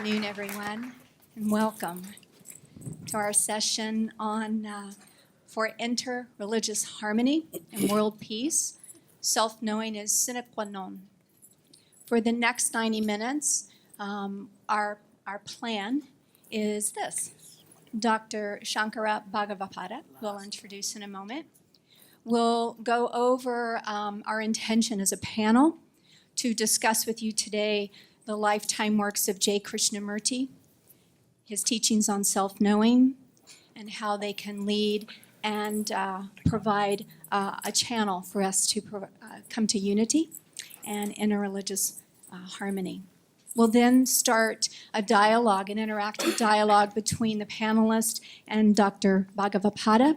afternoon, everyone, and welcome to our session on for inter-religious harmony and world peace. Self-knowing is sine qua non. For the next 90 minutes, our plan is this. Dr. Sankara Bhagavadpada, who I'll introduce in a moment, will go over our intention as a panel to discuss with you today the lifetime works of J. Krishnamurti, his teachings on self-knowing, and how they can lead and provide a channel for us to come to unity and interreligious harmony. We'll then start a dialogue, an interactive dialogue between the panelist and Dr. Bhagavadpada.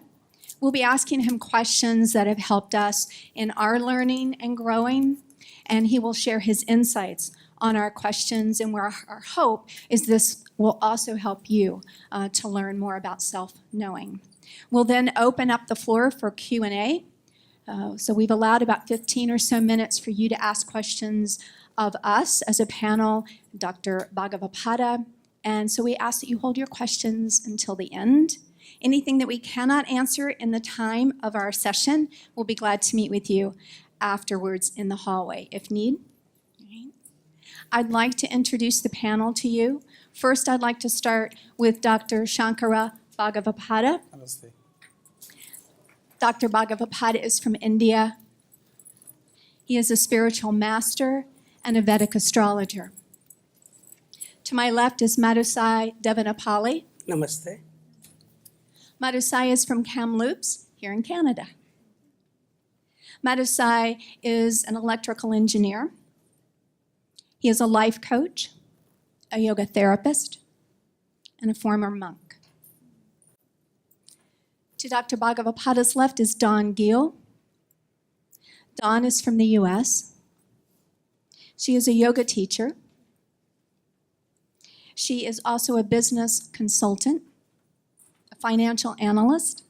We'll be asking him questions that have helped us in our learning and growing, and he will share his insights on our questions, and where our hope is this will also help you to learn more about self-knowing. We'll then open up the floor for Q&A. So we've allowed about 15 or so minutes for you to ask questions of us as a panel, Dr. Bhagavadpada, and so we ask that you hold your questions until the end. Anything that we cannot answer in the time of our session, we'll be glad to meet with you afterwards in the hallway if need. I'd like to introduce the panel to you. First, I'd like to start with Dr. Sankara Bhagavadpada. Namaste. Dr. Bhagavadpada is from India. He is a spiritual master and a Vedic astrologer. To my left is Madhu Sai Deevanapalli. Namaste. Madhu Sai is from Kamloops, here in Canada. Madhu Sai is an electrical engineer. He is a life coach, a yoga therapist, and a former monk. To Dr. Bhagavadpada's left is Giel. Dawn is from the US. She is a yoga teacher. She is also a business consultant, a financial analyst,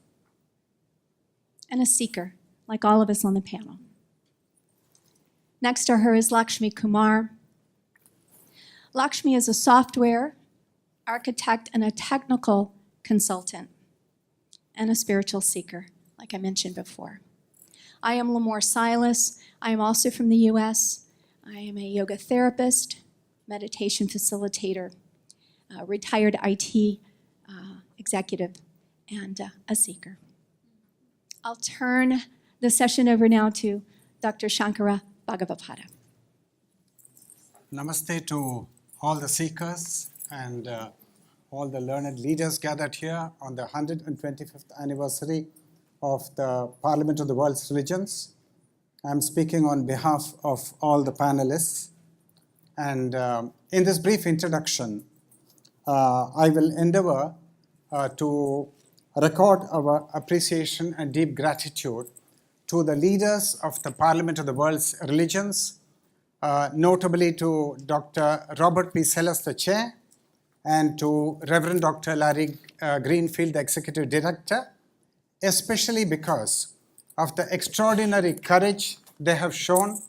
and a seeker, like all of us on the panel. Next to her is Lakshmi Kumar. Lakshmi is a software architect and a technical consultant and a spiritual seeker, like I mentioned before. I am LaMor Silas. I am also from the US. I am a yoga therapist, meditation facilitator, retired IT executive, and a seeker. I'll turn the session over now to Dr. Sankara Bhagavadpada. Namaste to all the seekers and all the learned leaders gathered here on the 125th anniversary of the Parliament of the World's Religions. I'm speaking on behalf of all the panelists. And in this brief introduction, I will endeavor to record our appreciation and deep gratitude to the leaders of the Parliament of the World's Religions, notably to Dr. Robert P. Sellers, the chair, and to Reverend Dr. Larry Greenfield, the executive director, especially because of the extraordinary courage they have shown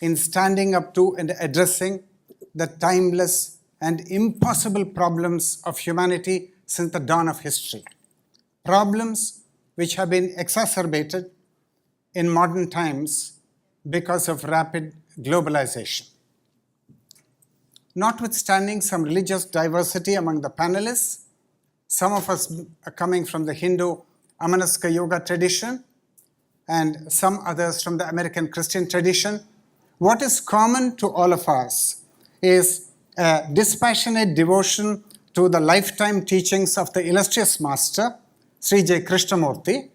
in standing up to and addressing the timeless and impossible problems of humanity since the dawn of history. Problems which have been exacerbated in modern times because of rapid globalization. Notwithstanding some religious diversity among the panelists, some of us are coming from the Hindu Amanaska yoga tradition and some others from the American Christian tradition, what is common to all of us is a dispassionate devotion to the lifetime teachings of the illustrious master, Sri J. Krishnamurti,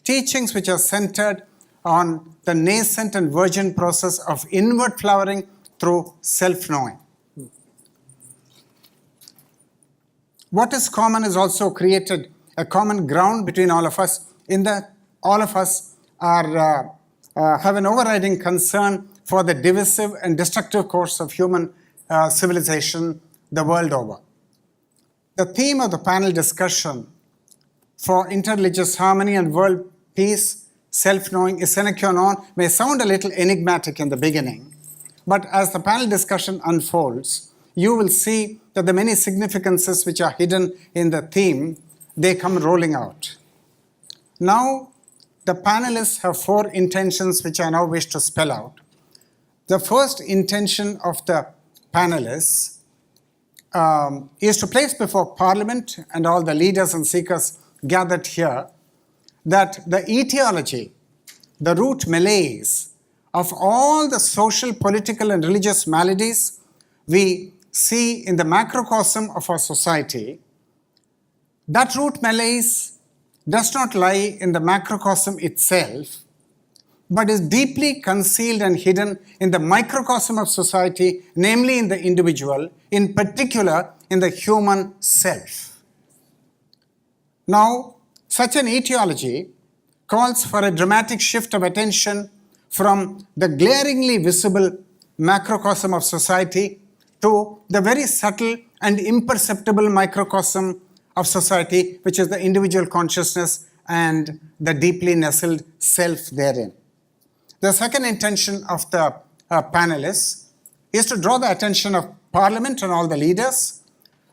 teachings which are centered on the nascent and virgin process of inward flowering through self-knowing. What is common is also created a common ground between all of us, in that all of us are, have an overriding concern for the divisive and destructive course of human civilization the world over. The theme of the panel discussion for interreligious harmony and world peace, self-knowing is sine qua non, may sound a little enigmatic in the beginning, but as the panel discussion unfolds, you will see that the many significances which are hidden in the theme, they come rolling out. Now, the panelists have 4 intentions which I now wish to spell out. The first intention of the panelists is to place before Parliament and all the leaders and seekers gathered here that the etiology, the root malaise of all the social, political and religious maladies we see in the macrocosm of our society, that root malaise does not lie in the macrocosm itself, but is deeply concealed and hidden in the microcosm of society, namely in the individual, in particular in the human self. Now, such an etiology calls for a dramatic shift of attention from the glaringly visible macrocosm of society to the very subtle and imperceptible microcosm of society, which is the individual consciousness and the deeply nestled self therein. The second intention of the panelists is to draw the attention of Parliament and all the leaders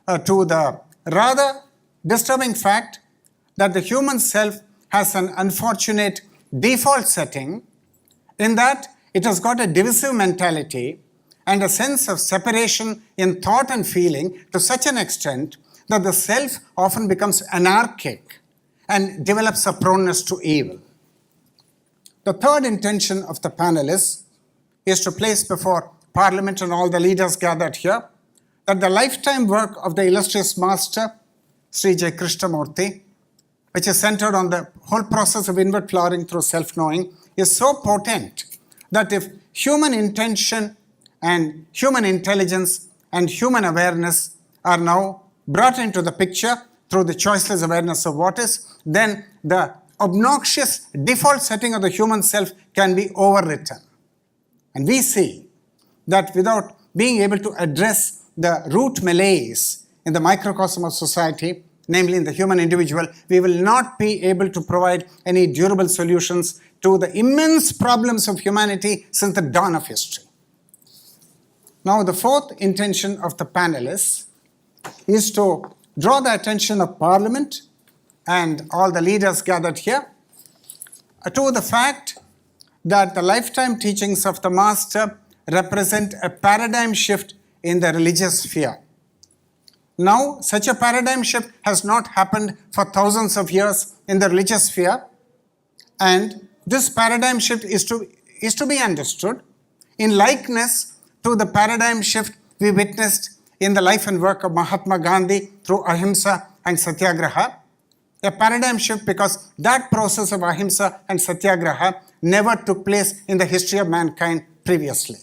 to the rather disturbing fact that the human self has an unfortunate default setting in that it has got a divisive mentality and a sense of separation in thought and feeling to such an extent that the self often becomes anarchic and develops a proneness to evil. The third intention of the panelists is to place before Parliament and all the leaders gathered here that the lifetime work of the illustrious master, Sri J. Krishnamurti, which is centered on the whole process of inward flowering through self-knowing, is so potent that if human intention and human intelligence and human awareness are now brought into the picture through the choiceless awareness of what is, then the obnoxious default setting of the human self can be overwritten. And we see that without being able to address the root malaise in the microcosm of society, namely in the human individual, we will not be able to provide any durable solutions to the immense problems of humanity since the dawn of history. Now, the fourth intention of the panelists is to draw the attention of Parliament and all the leaders gathered here to the fact that the lifetime teachings of the Master represent a paradigm shift in the religious sphere. Now, such a paradigm shift has not happened for thousands of years in the religious sphere, and this paradigm shift is to be understood in likeness to the paradigm shift we witnessed in the life and work of Mahatma Gandhi through ahimsa and satyagraha. A paradigm shift because that process of ahimsa and satyagraha never took place in the history of mankind previously.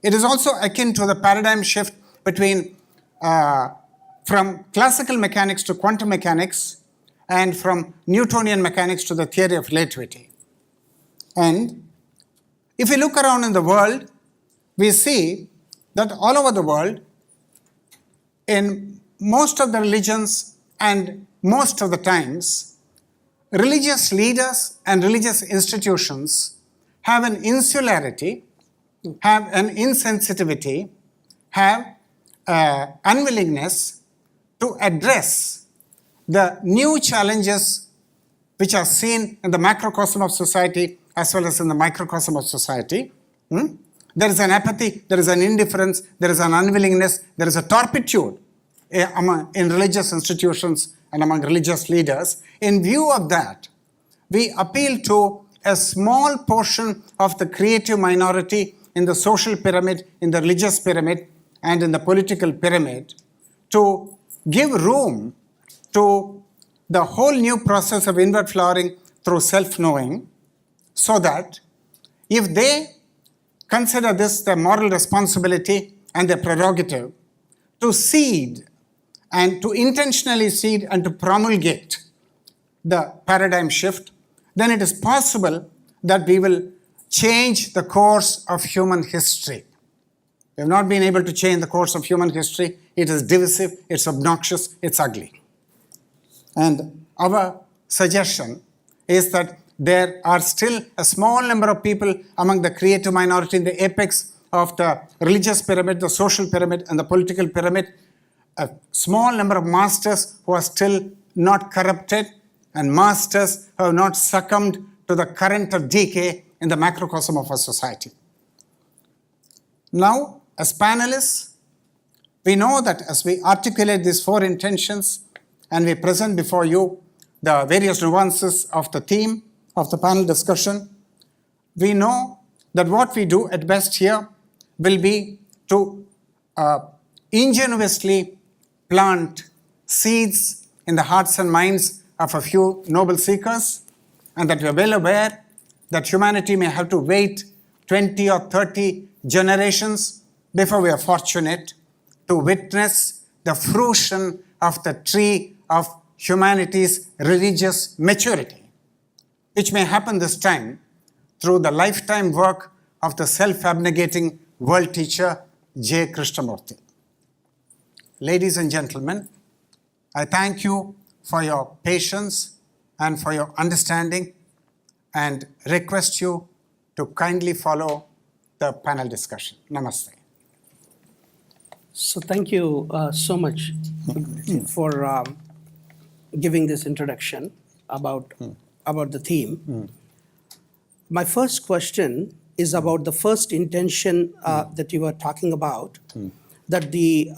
It is also akin to the paradigm shift between from classical mechanics to quantum mechanics and from Newtonian mechanics to the theory of relativity. And if we look around in the world, we see that all over the world, in most of the religions and most of the times, religious leaders and religious institutions have an insularity, have an insensitivity, have unwillingness to address the new challenges which are seen in the macrocosm of society as well as in the microcosm of society. There is an apathy, there is an indifference, there is an unwillingness, there is a torpitude in religious institutions and among religious leaders. In view of that, we appeal to a small portion of the creative minority in the social pyramid, in the religious pyramid, and in the political pyramid to give room to the whole new process of inward flowering through self-knowing, so that if they consider this their moral responsibility and their prerogative to seed and to intentionally seed and to promulgate the paradigm shift, then it is possible that we will change the course of human history. We have not been able to change the course of human history. It is divisive, it's obnoxious, it's ugly. And our suggestion is that there are still a small number of people among the creative minority in the apex of the religious pyramid, the social pyramid, and the political pyramid, a small number of masters who are still not corrupted and masters who have not succumbed to the current of decay in the macrocosm of our society. Now, as panelists, we know that as we articulate these four intentions and we present before you the various nuances of the theme of the panel discussion, we know that what we do at best here will be to ingenuously plant seeds in the hearts and minds of a few noble seekers, and that we are well aware that humanity may have to wait 20 or 30 generations before we are fortunate to witness the fruition of the tree of humanity's religious maturity, which may happen this time through the lifetime work of the self-abnegating world teacher J. Krishnamurti. Ladies and gentlemen, I thank you for your patience and for your understanding and request you to kindly follow the panel discussion. Namaste. So thank you so much for giving this introduction about the theme. My first question is about the first intention that you were talking about, that the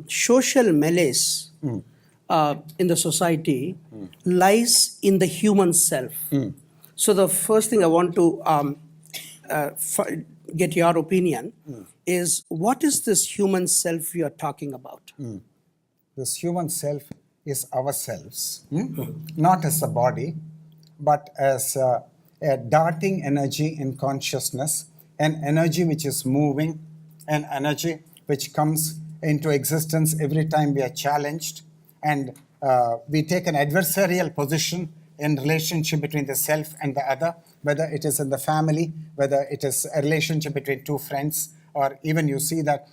social malaise in the society lies in the human self. So the first thing I want to get your opinion is, what is this human self you are talking about? This human self is ourselves, not as a body, but as a darting energy in consciousness, an energy which is moving, an energy which comes into existence every time we are challenged, and we take an adversarial position in relationship between the self and the other, whether it is in the family, whether it is a relationship between two friends, or even you see that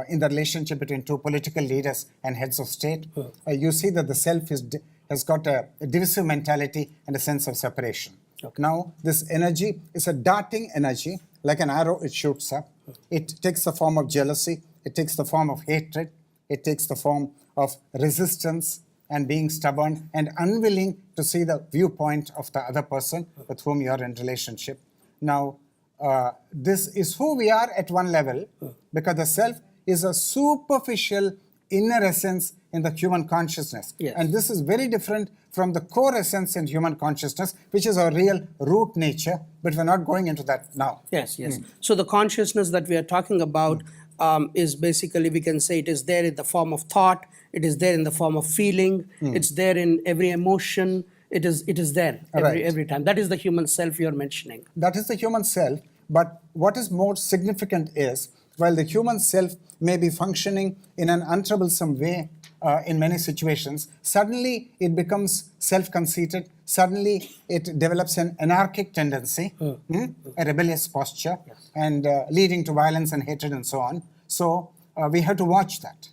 in the relationship between two political leaders and heads of state, you see that the self has got a divisive mentality and a sense of separation. Okay. Now, this energy is a darting energy, like an arrow, it shoots up. It takes the form of jealousy, it takes the form of hatred, it takes the form of resistance and being stubborn and unwilling to see the viewpoint of the other person with whom you are in relationship. Now, this is who we are at one level, because the self is a superficial inner essence in the human consciousness. Yes. And this is very different from the core essence in human consciousness, which is our real root nature, but we're not going into that now. Yes. So the consciousness that we are talking about is basically, we can say, it is there in the form of thought, it is there in the form of feeling, it's there in every emotion, it is there every time. That is the human self you're mentioning. That is the human self, but what is more significant is, while the human self may be functioning in an untroublesome way in many situations, suddenly it becomes self-conceited, suddenly it develops an anarchic tendency, a rebellious posture, and leading to violence and hatred and so on. So we have to watch that.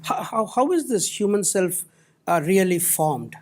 How is this human self really formed?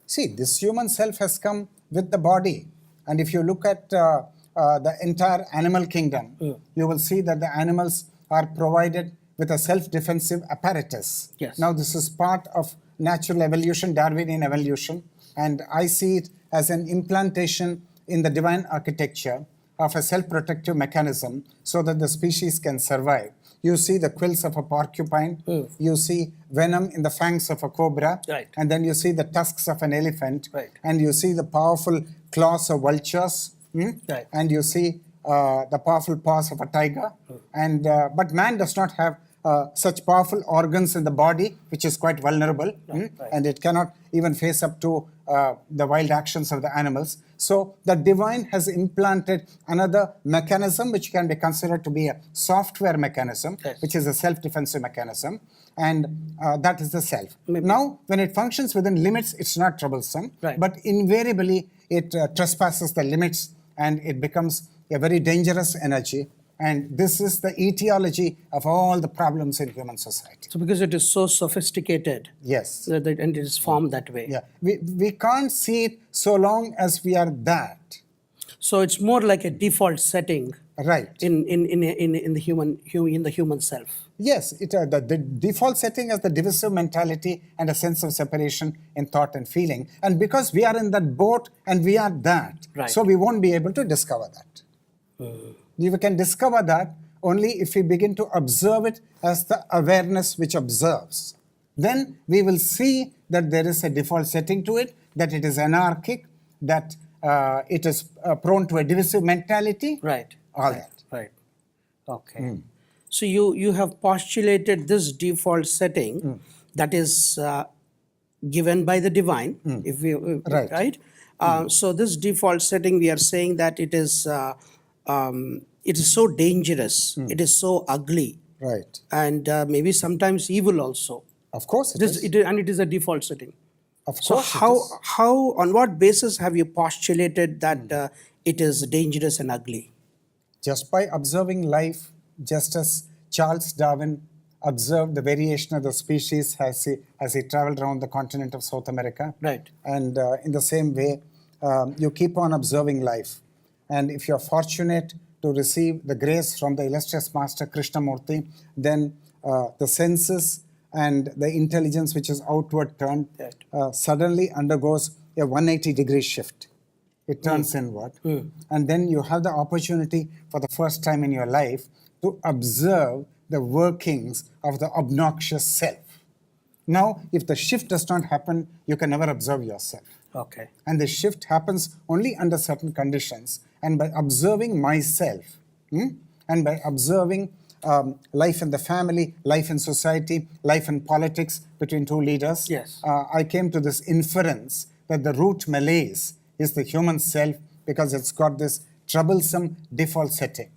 See, this human self has come with the body. And if you look at the entire animal kingdom, you will see that the animals are provided with a self-defensive apparatus. Yes. Now, this is part of natural evolution, Darwinian evolution, and I see it as an implantation in the divine architecture of a self-protective mechanism so that the species can survive. You see the quills of a porcupine, you see venom in the fangs of a cobra, and then you see the tusks of an elephant, and you see the powerful claws of vultures, and you see the powerful paws of a tiger. But man does not have such powerful organs in the body, which is quite vulnerable, and it cannot even face up to the wild actions of the animals. So the divine has implanted another mechanism which can be considered to be a software mechanism, which is a self-defensive mechanism, and that is the self. Now, when it functions within limits, it's not troublesome, but invariably it trespasses the limits and it becomes a very dangerous energy. And this is the etiology of all the problems in human society. So because it is so sophisticated, yes, and it is formed that way. Yeah, we can't see it so long as we are that. So it's more like a default setting. Right. in the human self. Yes, the default setting is the divisive mentality and a sense of separation in thought and feeling. And because we are in that boat and we are that, Right. so we won't be able to discover that. We can discover that only if we begin to observe it as the awareness which observes. Then we will see that there is a default setting to it, that it is anarchic, that it is prone to a divisive mentality. Right. All that. Right. Okay. So you have postulated this default setting that is given by the divine, if we Right. right. So this default setting, we are saying that it is so dangerous, it is so ugly, Right. and maybe sometimes evil also. Of course it This is. it is a default setting. Of So course it is. how on what basis have you postulated that it is dangerous and ugly? Just by observing life, just as Charles Darwin observed the variation of the species as he traveled around the continent of South America. Right. And in the same way, you keep on observing life. And if you're fortunate to receive the grace from the illustrious Master Krishnamurti, then the senses and the intelligence which is outward turned suddenly undergoes a 180-degree shift. It turns inward. And then you have the opportunity for the first time in your life to observe the workings of the obnoxious self. Now, if the shift does not happen, you can never observe yourself. Okay. And the shift happens only under certain conditions. And by observing myself, and by observing life in the family, life in society, life in politics between two leaders, Yes. I came to this inference that the root malaise is the human self because it's got this troublesome default setting.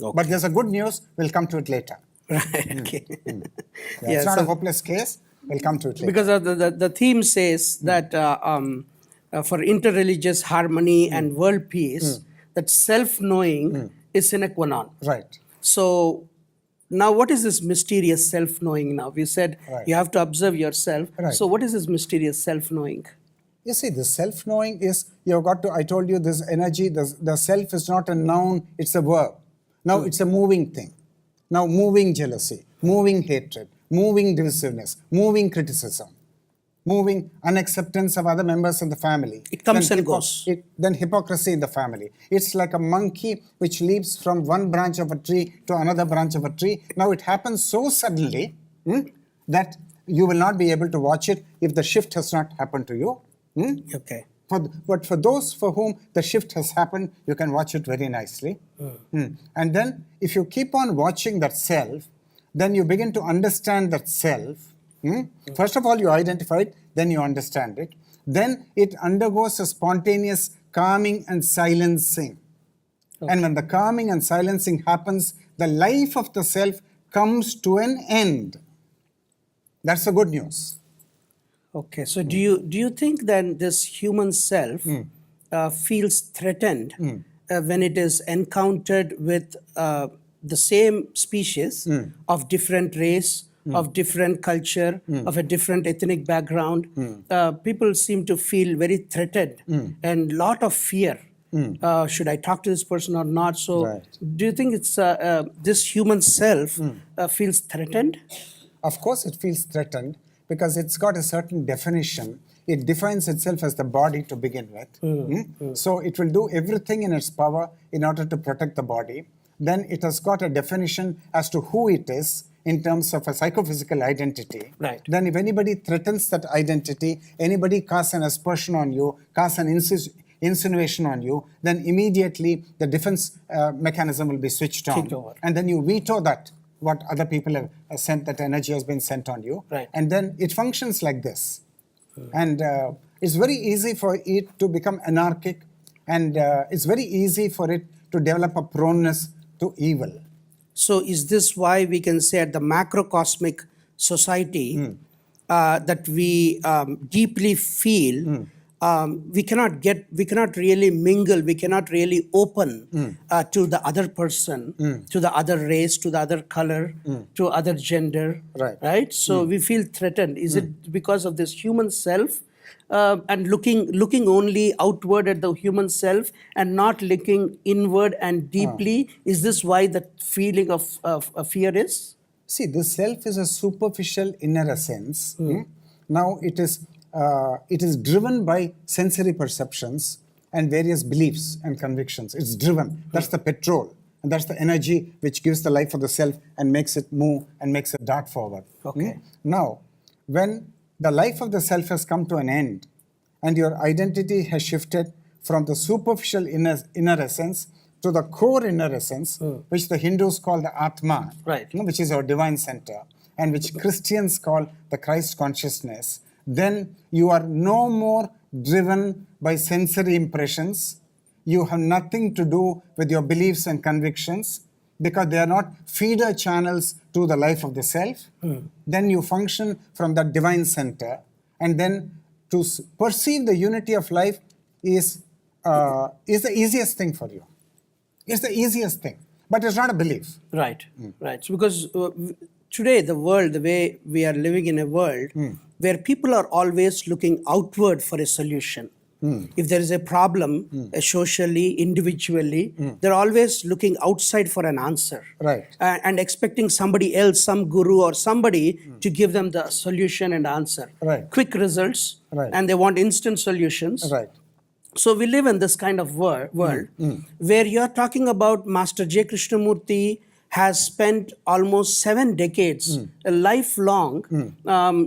Okay. But there's a good news, we'll come to it later. Right. Okay. It's not a hopeless case, we'll come to it later. Because the theme says that for interreligious harmony and world peace, that self-knowing is sine qua non. Right. So now what is this mysterious self-knowing now? We said you have to observe yourself. Right. So what is this mysterious self-knowing? You see, the self-knowing is, you've got to, I told you this energy, the self is not a noun, it's a verb. Now it's a moving thing. Now moving jealousy, moving hatred, moving divisiveness, moving criticism, moving unacceptance of other members of the family. It comes Then and goes. Then hypocrisy in the family. It's like a monkey which leaps from one branch of a tree to another branch of a tree. Now it happens so suddenly that you will not be able to watch it if the shift has not happened to you. Okay. But for those for whom the shift has happened, you can watch it very nicely. And then if you keep on watching that self, then you begin to understand that self. First of all, you identify it, then you understand it. Then it undergoes a spontaneous calming and silencing. And when the calming and silencing happens, the life of the self comes to an end. That's the good news. Okay. So do you think then this human self feels threatened when it is encountered with the same species of different race, of different culture, of a different ethnic background? People seem to feel very threatened and lot of fear. Should I talk to this person or not? So do you think it's this human self feels threatened? Of course it feels threatened because it's got a certain definition. It defines itself as the body to begin with. So it will do everything in its power in order to protect the body. Then it has got a definition as to who it is in terms of a psychophysical identity. Right. Then if anybody threatens that identity, anybody casts an aspersion on you, casts an insinuation on you, then immediately the defense mechanism will be switched on. Kicked over. And then you veto that, what other people have sent, that energy has been sent on you. Right. And then it functions like this. And it's very easy for it to become anarchic, and it's very easy for it to develop a proneness to evil. So is this why we can say at the macrocosmic society that we deeply feel we cannot really mingle, we cannot really open to the other person, to the other race, to the other color, to other gender, Right. So we feel threatened. Is it because of this human self and looking only outward at the human self and not looking inward and deeply? Is this why the feeling of fear is? See, the self is a superficial inner essence. Now it is driven by sensory perceptions and various beliefs and convictions. It's driven. That's the petrol. And that's the energy which gives the life of the self and makes it move and makes it dart forward. Okay. Now, when the life of the self has come to an end and your identity has shifted from the superficial inner essence to the core inner essence, which the Hindus call the Atma, Right. which is our divine center, and which Christians call the Christ consciousness, then you are no more driven by sensory impressions. You have nothing to do with your beliefs and convictions because they are not feeder channels to the life of the self. Then you function from that divine center, and then to perceive the unity of life is the easiest thing for you. It's the easiest thing, but it's not a belief. Right, right. So because today the world, the way we are living in a world where people are always looking outward for a solution. If there is a problem, socially, individually, they're always looking outside for an answer. Right. And expecting somebody else, some guru or somebody to give them the solution and answer. Right. Quick results, Right. and they want instant solutions. Right. So we live in this kind of world where you're talking about Master J. Krishnamurti has spent almost 7 decades, a lifelong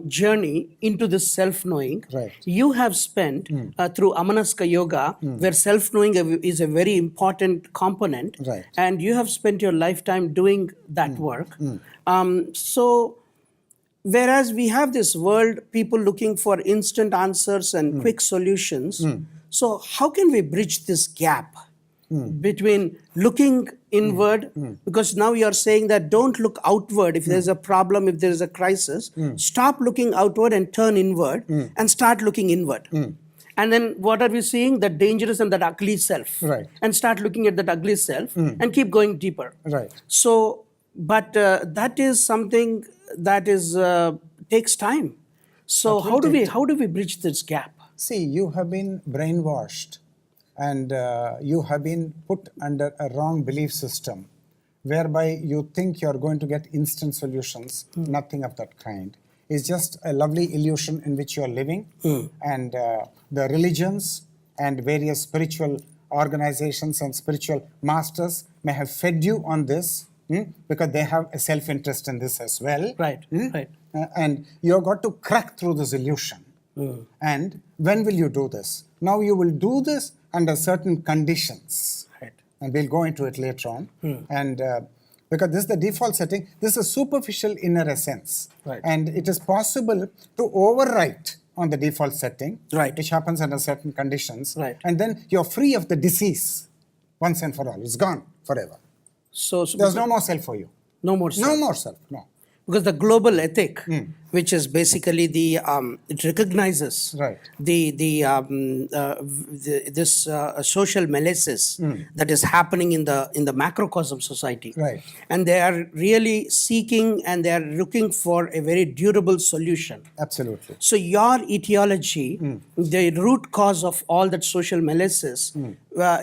journey into this self-knowing. Right. You have spent through Amanaska Yoga, where self-knowing is a very important component, Right. and you have spent your lifetime doing that work. So whereas we have this world, people looking for instant answers and quick solutions, so how can we bridge this gap between looking inward, because now you're saying that don't look outward if there's a problem, if there's a crisis, stop looking outward and turn inward and start looking inward. And then what are we seeing? The dangerous and that ugly self. Right. And start looking at that ugly self and keep going deeper. Right. So, but that is something that is takes time. So how do we bridge this gap? See, you have been brainwashed and you have been put under a wrong belief system whereby you think you're going to get instant solutions. Nothing of that kind. It's just a lovely illusion in which you're living. And the religions and various spiritual organizations and spiritual masters may have fed you on this because they have a self-interest in this as well. Right, right. And you've got to crack through this illusion. And when will you do this? Now you will do this under certain conditions. Right. And we'll go into it later on. And because this is the default setting, this is a superficial inner essence. Right. And it is possible to overwrite on the default setting, Right. which happens under certain conditions. Right. And then you're free of the disease once and for all. It's gone forever. So There's no more self for you. no more self. No more self, no. Because the global ethic, which is basically the it recognizes Right. this social malaise that is happening in the macrocosm society, Right. and they are really seeking and they are looking for a very durable solution. Absolutely. So your etiology, the root cause of all that social malaise,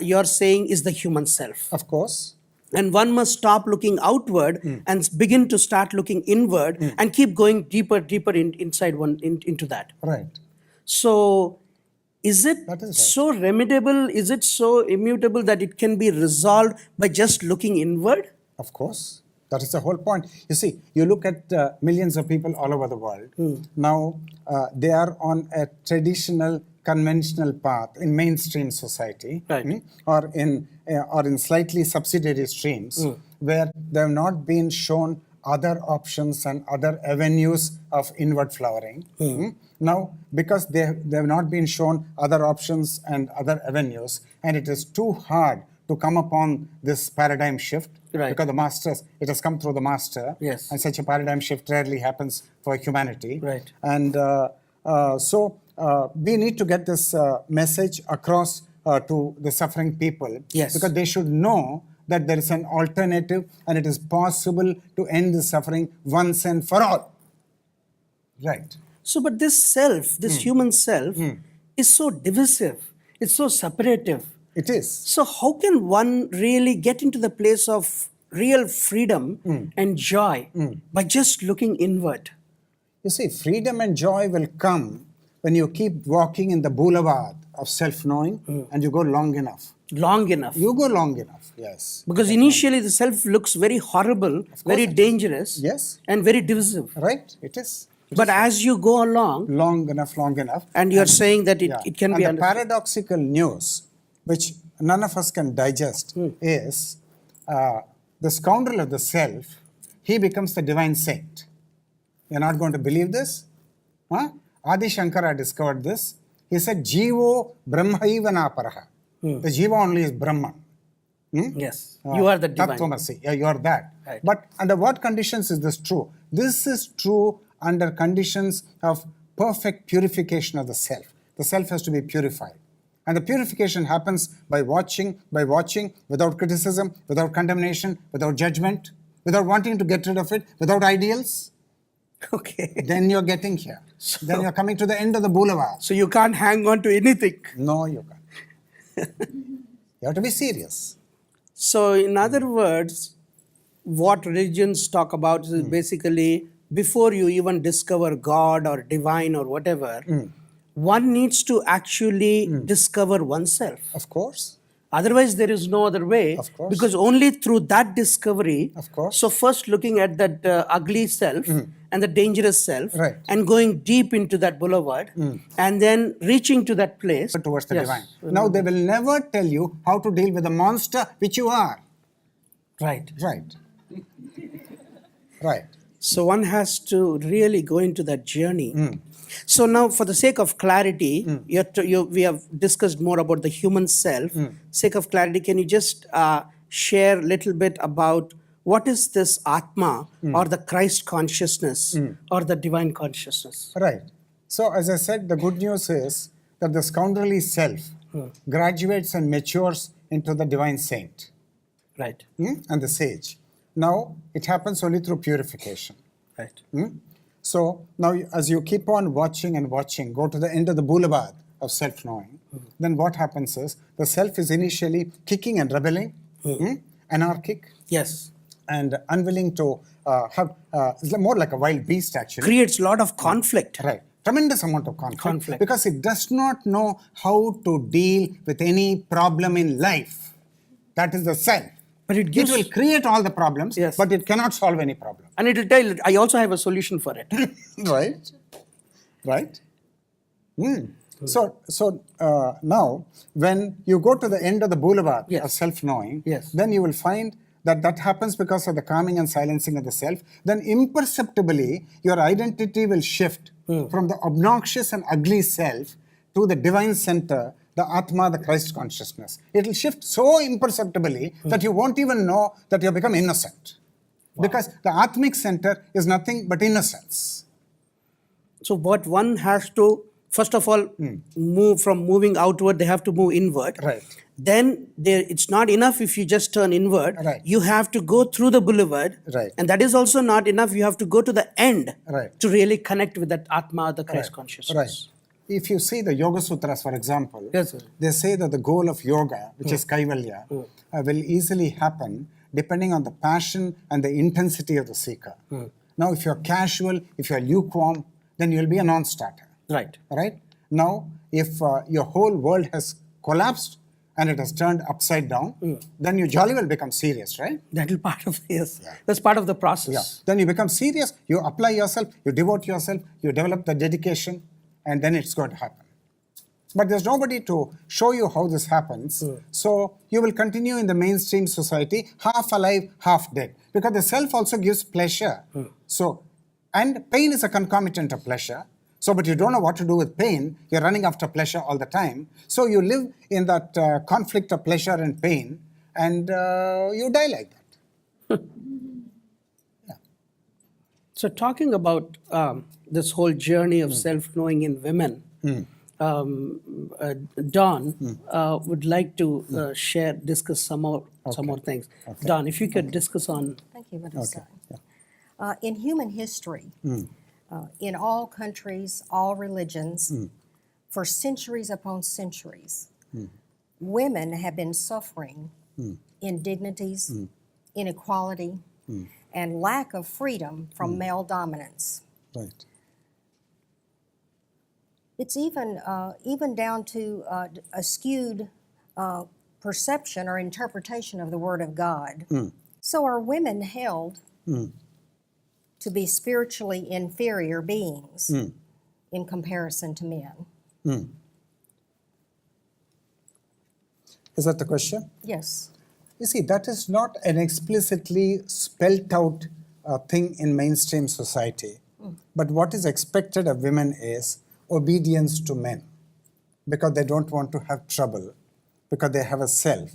you're saying is the human self. Of course. And one must stop looking outward and begin to start looking inward and keep going deeper inside into that. Right. So is it That is right. so remediable? Is it so immutable that it can be resolved by just looking inward? Of course. That is the whole point. You see, you look at millions of people all over the world. Now, they are on a traditional, conventional path in mainstream society, Right. or in slightly subsidiary streams, where they have not been shown other options and other avenues of inward flowering. Now, because they have not been shown other options and other avenues, and it is too hard to come upon this paradigm shift, Right. because the masters, it has come through the master, Yes. and such a paradigm shift rarely happens for humanity. Right. And so we need to get this message across to the suffering people, Yes. because they should know that there is an alternative and it is possible to end the suffering once and for all. Right. So, but this self, this human self, is so divisive. It's so separative. It is. So, how can one really get into the place of real freedom and joy by just looking inward? You see, freedom and joy will come when you keep walking in the boulevard of self-knowing and you go long enough. Long enough. You go long enough, yes. Because initially the self looks very horrible, very dangerous, Yes. and very divisive. Right, it is. But as you go along, Long enough. and you're saying that it can be the understood. paradoxical news, which none of us can digest, is the scoundrel of the self, he becomes the divine saint. You're not going to believe this? Huh? Adi Shankara discovered this. He said, Jivo Brahmaiva Naparaha. The Jiva only is Brahman. Yes, you are the divine. Tattvamasi. Yeah, you are that. Right. But under what conditions is this true? This is true under conditions of perfect purification of the self. The self has to be purified. And the purification happens by watching, without criticism, without condemnation, without judgment, without wanting to get rid of it, without ideals. Okay. Then you're getting here. Then you're coming to the end of the boulevard. So you can't hang on to anything. No, you can't. You have to be serious. So, in other words, what religions talk about is basically before you even discover God or divine or whatever, one needs to actually discover oneself. Of course. Otherwise, there is no other way. Of course. Because only through that discovery, Of course. so first looking at that ugly self and the dangerous self, Right. and going deep into that boulevard, and then reaching to that place. Towards the Yes. divine. Now, they will never tell you how to deal with the monster which you are. Right. Right. Right. So one has to really go into that journey. So now, for the sake of clarity, we have discussed more about the human self. Sake of clarity, can you just share a little bit about what is this Atma or the Christ consciousness or the divine consciousness? Right. So, as I said, the good news is that the scoundrelly self graduates and matures into the divine saint Right. and the sage. Now, it happens only through purification. Right. So, now as you keep on watching and watching, go to the end of the boulevard of self-knowing, then what happens is the self is initially kicking and rebelling, anarchic, Yes. and unwilling to have, it's more like a wild beast actually. Creates a lot of conflict. Right. Tremendous amount of conflict. Conflict. Because it does not know how to deal with any problem in life. That is the self. But it gives, It will create all the problems, Yes. but it cannot solve any problem. and it will tell, I also have a solution for it. Right? Right? So now, when you go to the end of the boulevard Yes. of self-knowing, Yes. then you will find that happens because of the calming and silencing of the self. Then imperceptibly, your identity will shift from the obnoxious and ugly self to the divine center, the Atma, the Christ consciousness. It will shift so imperceptibly that you won't even know that you have become innocent. Because the Atmic center is nothing but innocence. So what one has to, first of all, move from moving outward, they have to move inward. Right. Then it's not enough if you just turn inward. Right. You have to go through the boulevard. Right. And that is also not enough. You have to go to the end Right. to really connect with that Atma, the Christ consciousness. Right. If you see the Yoga Sutras, for example, Yes, sir. they say that the goal of yoga, which is Kaivalya, will easily happen depending on the passion and the intensity of the seeker. Now, if you're casual, if you're lukewarm, then you'll be a non-starter. Right. Right? Now, if your whole world has collapsed and it has turned upside down, then you jolly well become serious, right? That is part of, yes. That's part of the process. Yeah. Then you become serious, you apply yourself, you devote yourself, you develop the dedication, and then it's going to happen. But there's nobody to show you how this happens. So you will continue in the mainstream society, half alive, half dead. Because the self also gives pleasure. So, and pain is a concomitant of pleasure. So, but you don't know what to do with pain. You're running after pleasure all the time. So you live in that conflict of pleasure and pain, and you die like that. So talking about this whole journey of self-knowing in women, Don would like to discuss some more things. Don, if you could discuss on. Thank you, Madhu Sai. In human history, in all countries, all religions, for centuries upon centuries, women have been suffering indignities, inequality, and lack of freedom from male dominance. Right. It's even down to a skewed perception or interpretation of the Word of God. So are women held to be spiritually inferior beings in comparison to men? Is that the question? Yes. You see, that is not an explicitly spelt out thing in mainstream society. But what is expected of women is obedience to men, because they don't want to have trouble, because they have a self.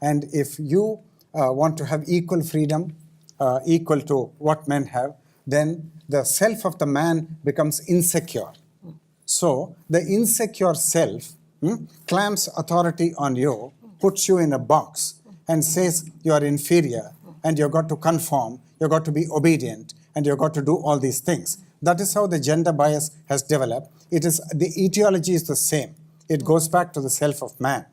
And if you want to have equal freedom, equal to what men have, then the self of the man becomes insecure. So the insecure self clamps authority on you, puts you in a box, and says you are inferior, and you've got to conform, you've got to be obedient, and you've got to do all these things. That is how the gender bias has developed. It is, the etiology is the same. It goes back to the self of man.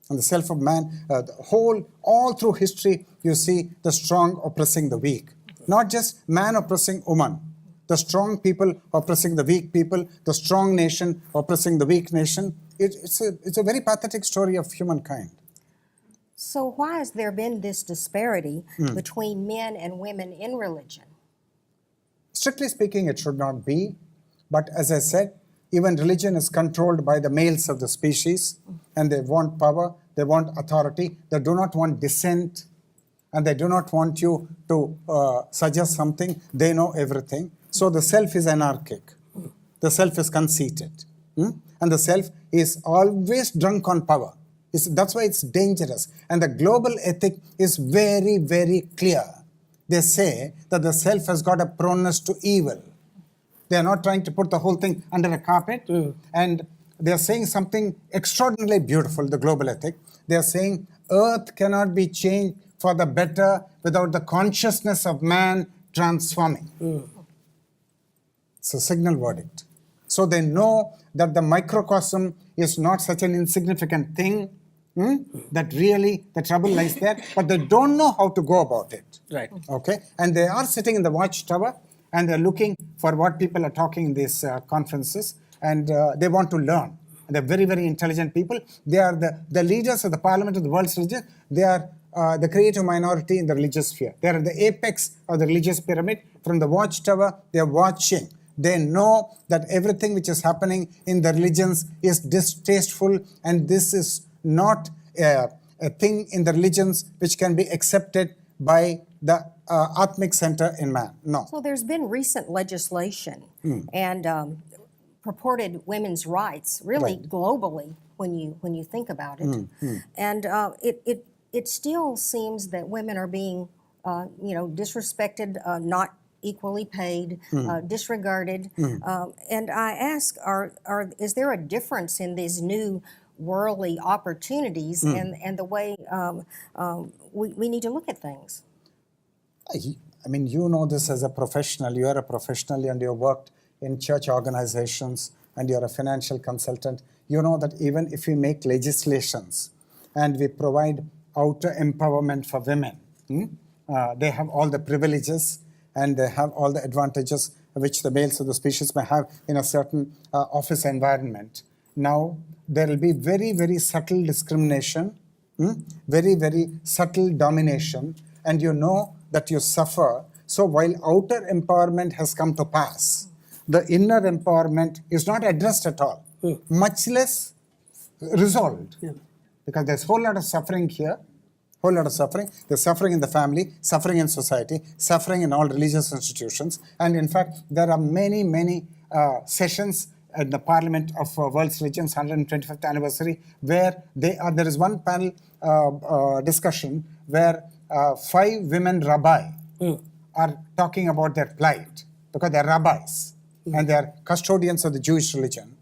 And the self of man, all through history, you see the strong oppressing the weak. Not just man oppressing woman. The strong people oppressing the weak people, the strong nation oppressing the weak nation. It's a very pathetic story of humankind. So why has there been this disparity between men and women in religion? Strictly speaking, it should not be. But as I said, even religion is controlled by the males of the species, and they want power, they want authority, they do not want dissent, and they do not want you to suggest something. They know everything. So the self is anarchic. The self is conceited. And the self is always drunk on power. That's why it's dangerous. And the global ethic is very, very clear. They say that the self has got a proneness to evil. They are not trying to put the whole thing under a carpet. And they are saying something extraordinarily beautiful, the global ethic. They are saying earth cannot be changed for the better without the consciousness of man transforming. It's a signal verdict. So they know that the microcosm is not such an insignificant thing, that really the trouble lies there, but they don't know how to go about it. Right. Okay? And they are sitting in the watchtower, and they're looking for what people are talking in these conferences, and they want to learn. And they're very, very intelligent people. They are the leaders of the parliament of the world's religion. They are the creative minority in the religious sphere. They are at the apex of the religious pyramid. From the watchtower, they are watching. They know that everything which is happening in the religions is distasteful, and this is not a thing in the religions which can be accepted by the Atmic center in man. No. So there's been recent legislation and purported women's rights, really globally, when you think about it. And it still seems that women are being disrespected, not equally paid, disregarded. And I ask, is there a difference in these new worldly opportunities and the way we need to look at things? I mean, you know this as a professional. You are a professional and you have worked in church organizations and you're a financial consultant. You know that even if we make legislations and we provide outer empowerment for women, they have all the privileges and they have all the advantages which the males of the species may have in a certain office environment. Now, there will be very, very subtle discrimination, very, very subtle domination, and you know that you suffer. So while outer empowerment has come to pass, the inner empowerment is not addressed at all, much less resolved. Because there's a whole lot of suffering here, whole lot of suffering. There's suffering in the family, suffering in society, suffering in all religious institutions. And in fact, there are many, many sessions at the Parliament of World's Religions 125th anniversary, where there is one panel discussion where 5 women rabbi are talking about their plight, because they're rabbis and they're custodians of the Jewish religion,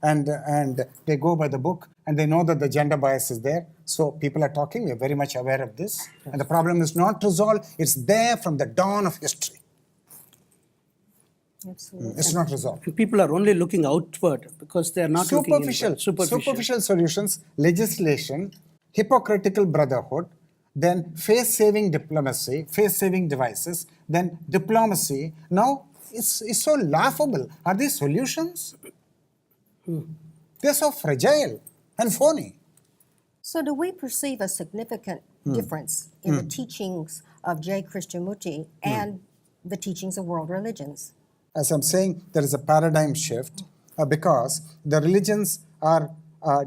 and they go by the book and they know that the gender bias is there. So people are talking, we're very much aware of this, and the problem is not resolved, it's there from the dawn of history. Absolutely. It's not resolved. And people are only looking outward because they are not looking inward. Superficial solutions, legislation, hypocritical brotherhood, then face-saving diplomacy, face-saving devices, then diplomacy. Now, it's so laughable. Are these solutions? They're so fragile and phony. So do we perceive a significant difference in the teachings of J. Krishnamurti and the teachings of world religions? As I'm saying, there is a paradigm shift because the religions are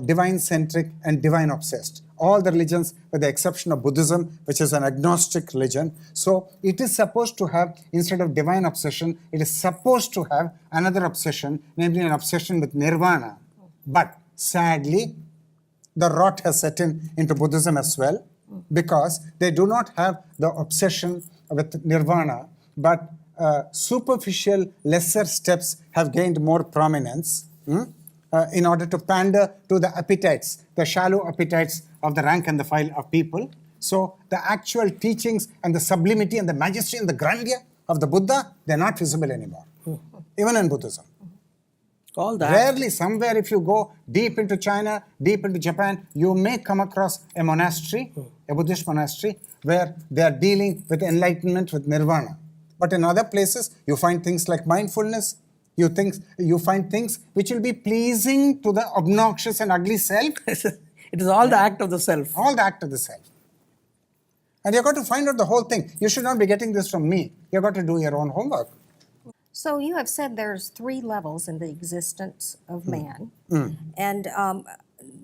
divine-centric and divine-obsessed. All the religions, with the exception of Buddhism, which is an agnostic religion. So it is supposed to have, instead of divine obsession, it is supposed to have another obsession, namely an obsession with nirvana. But sadly, the rot has set into Buddhism as well, because they do not have the obsession with nirvana, but superficial, lesser steps have gained more prominence in order to pander to the appetites, the shallow appetites of the rank and the file of people. So the actual teachings and the sublimity and the majesty and the grandeur of the Buddha, they're not visible anymore, even in Buddhism. All that. Rarely, somewhere if you go deep into China, deep into Japan, you may come across a monastery, a Buddhist monastery, where they are dealing with enlightenment, with nirvana. But in other places, you find things like mindfulness, you find things which will be pleasing to the obnoxious and ugly self. It is all the act of the self. All the act of the self. And you've got to find out the whole thing. You should not be getting this from me. You've got to do your own homework. So you have said there's 3 levels in the existence of man. And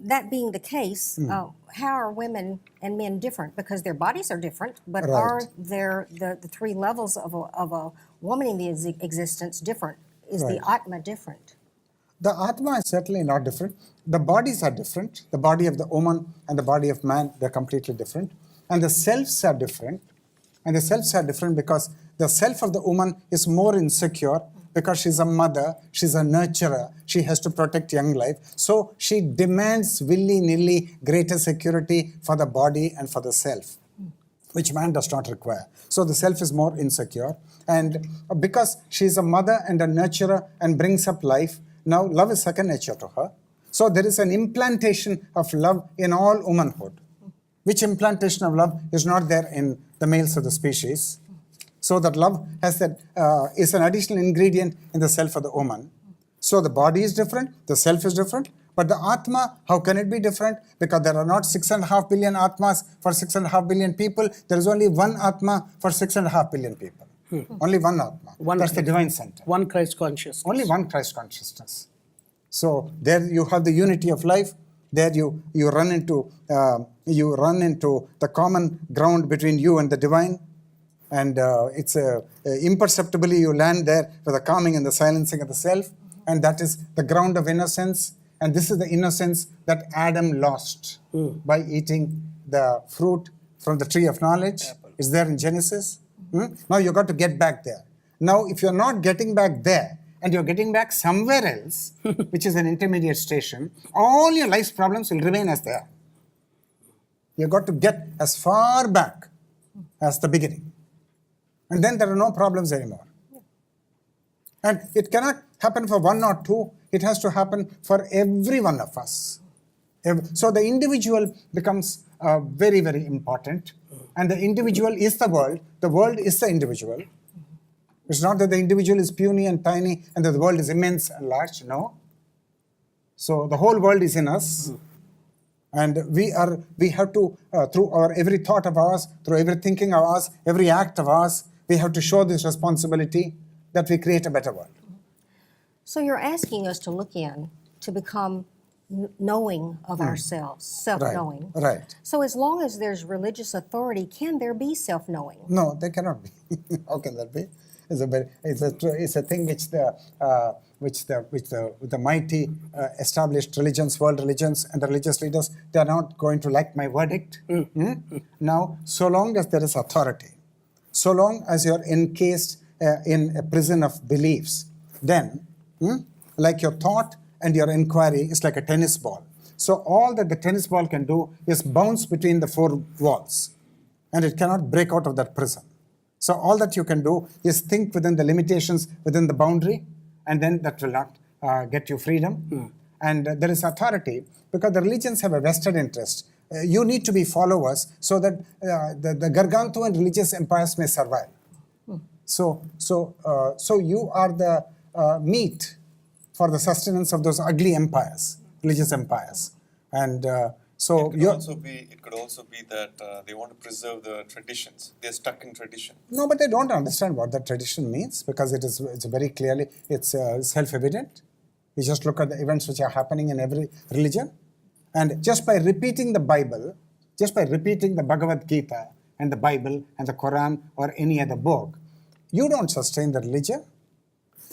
that being the case, how are women and men different? Because their bodies are different, but Right. are there the 3 levels of a woman in the existence different? Is the Atma different? The Atma is certainly not different. The bodies are different. The body of the woman and the body of man, they're completely different. And the selves are different. And the selves are different because the self of the woman is more insecure because she's a mother, she's a nurturer, she has to protect young life. So she demands willy-nilly greater security for the body and for the self, which man does not require. So the self is more insecure. And because she's a mother and a nurturer and brings up life, now love is second nature to her. So there is an implantation of love in all womanhood. Which implantation of love is not there in the males of the species. So that love has is an additional ingredient in the self of the woman. So the body is different, the self is different, but the Atma, how can it be different? Because there are not 6.5 billion Atmas for 6.5 billion people. There is only one Atma for 6.5 billion people. Only one Atma. That's the divine center. One Christ consciousness. Only one Christ consciousness. So there you have the unity of life. There you run into the common ground between you and the divine, and it's imperceptibly you land there with the calming and the silencing of the self, and that is the ground of innocence. And this is the innocence that Adam lost by eating the fruit from the tree of knowledge. It's there in Genesis. Now you've got to get back there. Now, if you're not getting back there, and you're getting back somewhere else, which is an intermediate station, all your life's problems will remain as they are. You've got to get as far back as the beginning. And then there are no problems anymore. And it cannot happen for one or two. It has to happen for every one of us. So the individual becomes very, very important. And the individual is the world is the individual. It's not that the individual is puny and tiny and that the world is immense and large, no. So the whole world is in us. And we have to, through our every thought of ours, through every thinking of ours, every act of ours, we have to show this responsibility that we create a better world. So you're asking us to look in, to become knowing of ourselves, self-knowing. Right. So as long as there's religious authority, can there be self-knowing? No, there cannot be. How can that be? It's a thing which the mighty established religions, world religions, and the religious leaders, they are not going to like my verdict. Now, so long as there is authority, so long as you're encased in a prison of beliefs, then, like your thought and your inquiry is like a tennis ball. So all that the tennis ball can do is bounce between the 4 walls, and it cannot break out of that prison. So all that you can do is think within the limitations, within the boundary, and then that will not get you freedom. And there is authority because the religions have a vested interest. You need to be followers so that the gargantuan religious empires may survive. So you are the meat for the sustenance of those ugly empires, religious empires. And so it could also be that they want to preserve the traditions. They're stuck in tradition. No, but they don't understand what the tradition means because it's very clearly, it's self-evident. You just look at the events which are happening in every religion. And just by repeating the Bible, just by repeating the Bhagavad Gita and the Bible and the Quran or any other book, you don't sustain the religion.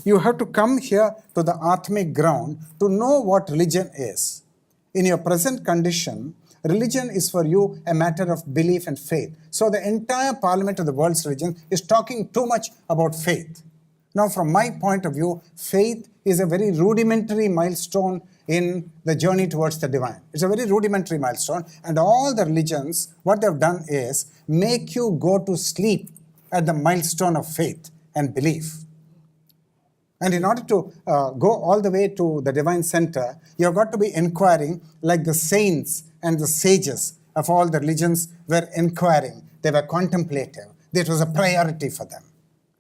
You have to come here to the Atmic ground to know what religion is. In your present condition, religion is for you a matter of belief and faith. So the entire Parliament of the World's Religion is talking too much about faith. Now, from my point of view, faith is a very rudimentary milestone in the journey towards the divine. It's a very rudimentary milestone, and all the religions, what they've done is make you go to sleep at the milestone of faith and belief. And in order to go all the way to the divine center, you've got to be inquiring like the saints and the sages of all the religions were inquiring. They were contemplative. It was a priority for them.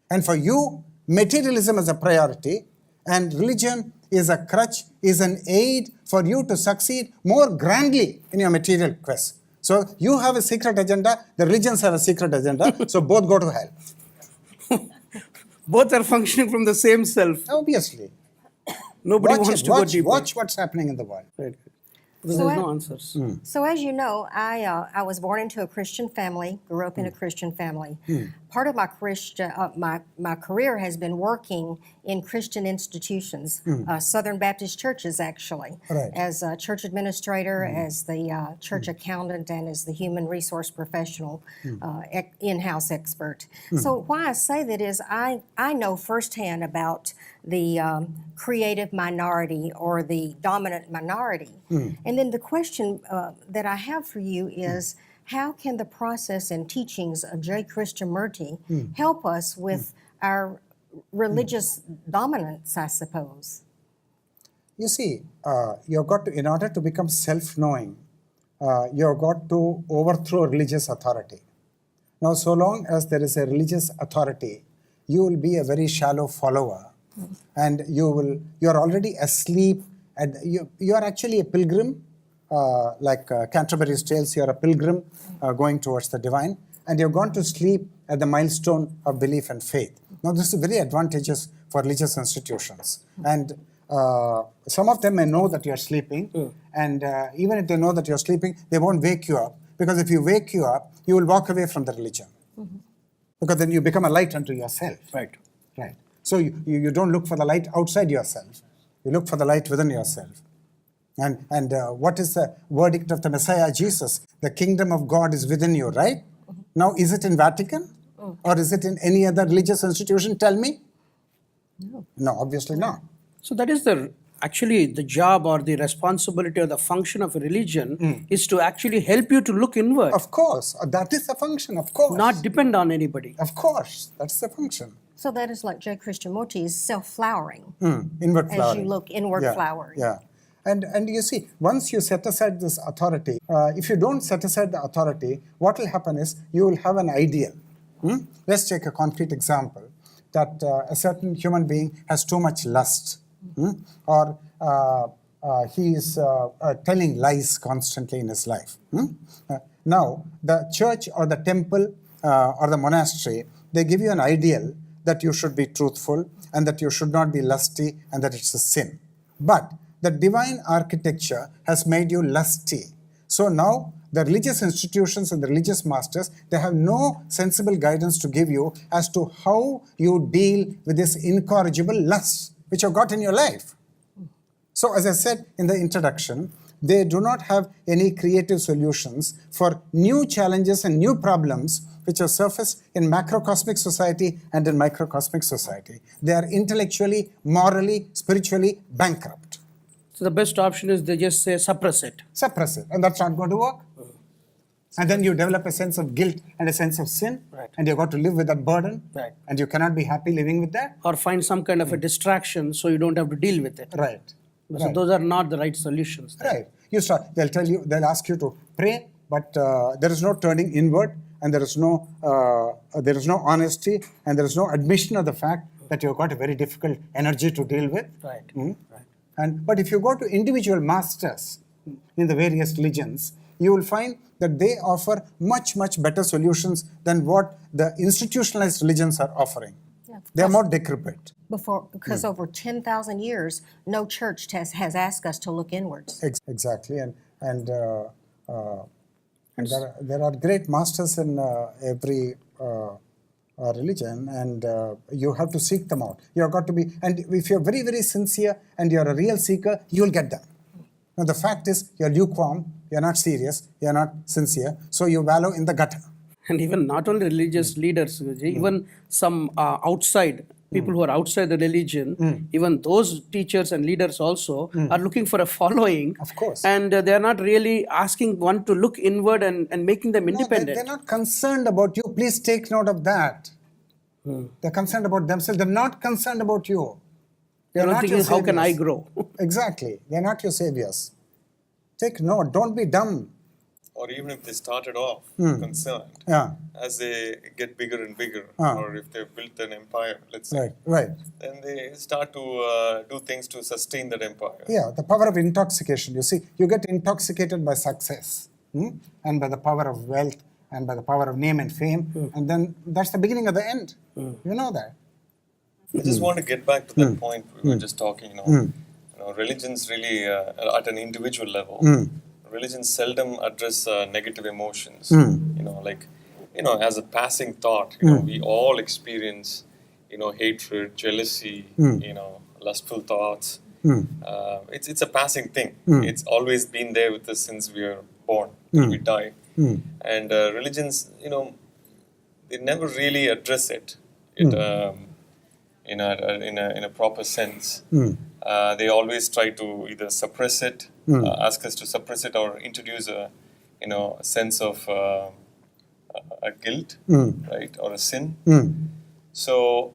And for you, materialism is a priority, and religion is a crutch, is an aid for you to succeed more grandly in your material quest. So you have a secret agenda, the religions have a secret agenda, so both go to hell. Both are functioning from the same self. Obviously. Nobody wants to go deeper. Watch what's happening in the world. Right. Because So there's I- no answers. So as you know, I was born into a Christian family, grew up in a Christian family. Part of my career has been working in Christian institutions, Southern Baptist churches actually, Right. as a church administrator, as the church accountant, and as the human resource professional, in-house expert. So why I say that is I know firsthand about the creative minority or the dominant minority. And then the question that I have for you is, how can the process and teachings of J. Krishnamurti help us with our religious dominance, I suppose? You see, you've got to, in order to become self-knowing, you've got to overthrow religious authority. Now, so long as there is a religious authority, you will be a very shallow follower, and you're already asleep, and you are actually a pilgrim, like Canterbury's Tales, you're a pilgrim going towards the divine, and you've gone to sleep at the milestone of belief and faith. Now, this is very advantageous for religious institutions. And some of them may know that you're sleeping, and even if they know that you're sleeping, they won't wake you up, because if you wake you up, you will walk away from the religion. Because then you become a light unto yourself. Right. Right. So you don't look for the light outside yourself. You look for the light within yourself. And what is the verdict of the Messiah Jesus? The kingdom of God is within you, right? Now, is it in Vatican? Or is it in any other religious institution? Tell me. No, obviously not. So that is actually the job or the responsibility or the function of a religion is to actually help you to look inward, Of course. That is the function, of course. not depend on anybody. Of course. That's the function. So that is like J. Krishnamurti's self-flowering, Inward as flowering. you look inward flowering. Yeah. And you see, once you set aside this authority, if you don't set aside the authority, what will happen is you will have an ideal. Let's take a concrete example, that a certain human being has too much lust, or he is telling lies constantly in his life. Now, the church or the temple or the monastery, they give you an ideal that you should be truthful and that you should not be lusty and that it's a sin. But the divine architecture has made you lusty. So now the religious institutions and the religious masters, they have no sensible guidance to give you as to how you deal with this incorrigible lust which you've got in your life. So as I said in the introduction, they do not have any creative solutions for new challenges and new problems which have surfaced in macrocosmic society and in microcosmic society. They are intellectually, morally, spiritually bankrupt. So the best option is they just say suppress it. Suppress it, and that's not going to work. And then you develop a sense of guilt and a sense of sin, Right. and you've got to live with that burden, Right. and you cannot be happy living with that. Or find some kind of a distraction so you don't have to deal with it. Right. So those are not the right solutions. Right. You start. They'll ask you to pray, but there is no turning inward, and there is no honesty, and there is no admission of the fact that you've got a very difficult energy to deal with. Right. Mm. Right. But if you go to individual masters in the various religions, you will find that they offer much, much better solutions than what the institutionalized religions are offering. Yeah. They are more decrepit. Because over 10,000 years, no church has asked us to look inwards. Exactly, and there are great masters in every religion, and you have to seek them out. You have got to be, and if you're very, very sincere and you're a real seeker, you'll get them. Now the fact is, you're lukewarm, you're not serious, you're not sincere, so you wallow in the gutter. And even not only religious leaders, even some outside people who are outside the religion, even those teachers and leaders also are looking for a following. Of course. And they are not really asking one to look inward and making them independent. They're not concerned about you. Please take note of that. They're concerned about themselves. They're not concerned about you. They're not thinking, how can I saviors. grow? Exactly. They're not your saviors. Take note. Don't be dumb. Or even if they started off concerned, Yeah. as they get bigger and bigger, or if they've built an empire, let's say, Right. then they start to do things to sustain that empire. Yeah, the power of intoxication. You see, you get intoxicated by success, and by the power of wealth, and by the power of name and fame, and then that's the beginning of the end. You know that. I just want to get back to that point we were just talking. Religions really at an individual level. Religions seldom address negative emotions. As a passing thought, we all experience, hatred, jealousy, lustful thoughts. It's a passing thing. It's always been there with us since we are born, till we die. And religions, they never really address it. In a proper sense. They always try to either suppress it, ask us to suppress it, or introduce a sense of a guilt, right, or a sin. So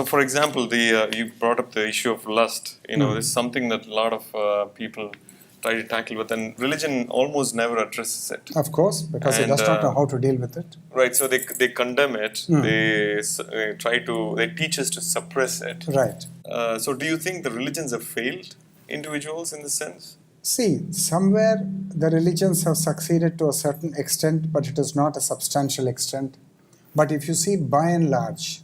for example, you brought up the issue of lust. It's something that a lot of people try to tackle with, and religion almost never addresses it. Of course, because it does not know how to deal with it. Right, so they condemn it. They teach us to suppress it. Right. So do you think the religions have failed individuals in this sense? See, somewhere the religions have succeeded to a certain extent, but it is not a substantial extent. But if you see by and large,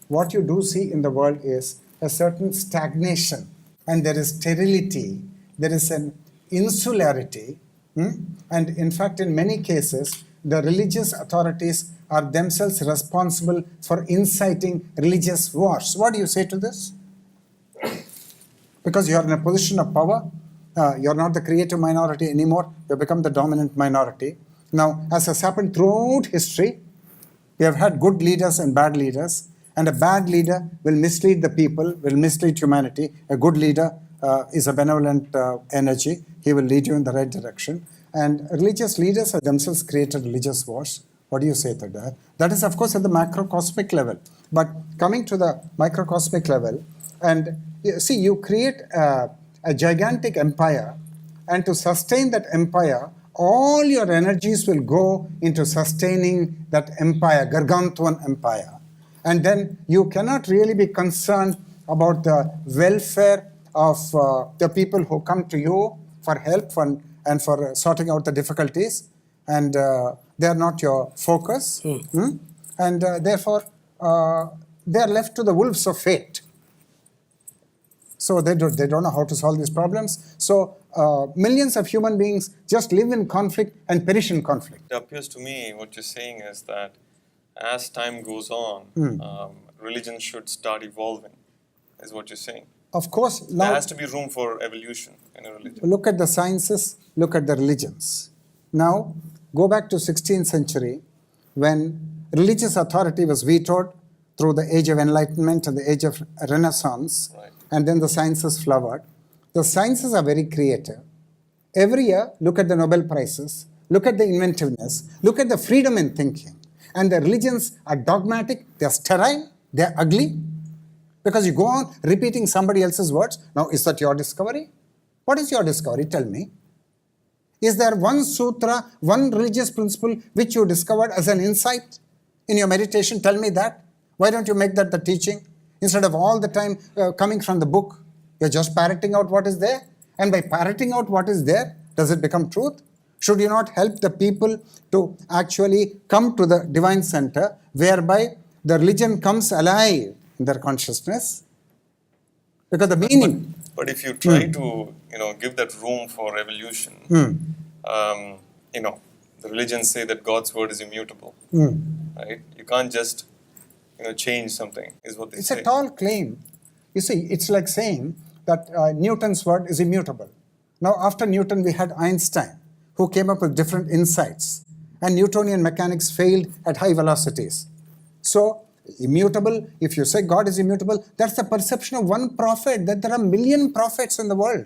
what you do see in the world is a certain stagnation, and there is sterility, there is an insularity, and in fact, in many cases, the religious authorities are themselves responsible for inciting religious wars. What do you say to this? Because you are in a position of power, you're not the creative minority anymore, you become the dominant minority. Now, as has happened throughout history, we have had good leaders and bad leaders, and a bad leader will mislead the people, will mislead humanity. A good leader is a benevolent energy. He will lead you in the right direction. And religious leaders have themselves created religious wars. What do you say to that? That is, of course, at the macrocosmic level. But coming to the microcosmic level, and see, you create a gigantic empire, and to sustain that empire, all your energies will go into sustaining that empire, gargantuan empire. And then you cannot really be concerned about the welfare of the people who come to you for help and for sorting out the difficulties. And they are not your focus. And therefore, they are left to the wolves of fate. So they don't know how to solve these problems. So millions of human beings just live in conflict and perish in conflict. It appears to me what you're saying is that as time goes on, religion should start evolving, is what you're saying. Of course, There has to be room for evolution in a religion. look at the sciences, look at the religions. Now, go back to 16th century when religious authority was vetoed through the age of enlightenment and the age of Renaissance, Right. and then the sciences flowered. The sciences are very creative. Every year, look at the Nobel Prizes, look at the inventiveness, look at the freedom in thinking. And the religions are dogmatic, they're sterile, they're ugly. Because you go on repeating somebody else's words. Now, is that your discovery? What is your discovery? Tell me. Is there one sutra, one religious principle which you discovered as an insight in your meditation? Tell me that. Why don't you make that the teaching? Instead of all the time coming from the book, you're just parroting out what is there. And by parroting out what is there, does it become truth? Should you not help the people to actually come to the divine center, whereby the religion comes alive in their consciousness? Because the meaning... But if you try to, give that room for evolution, the religions say that God's word is immutable, right? You can't just, change something, is what they say. It's a tall claim. You see, it's like saying that Newton's word is immutable. Now, after Newton, we had Einstein, who came up with different insights, and Newtonian mechanics failed at high velocities. So, immutable, if you say God is immutable, that's the perception of one prophet, that there are a million prophets in the world.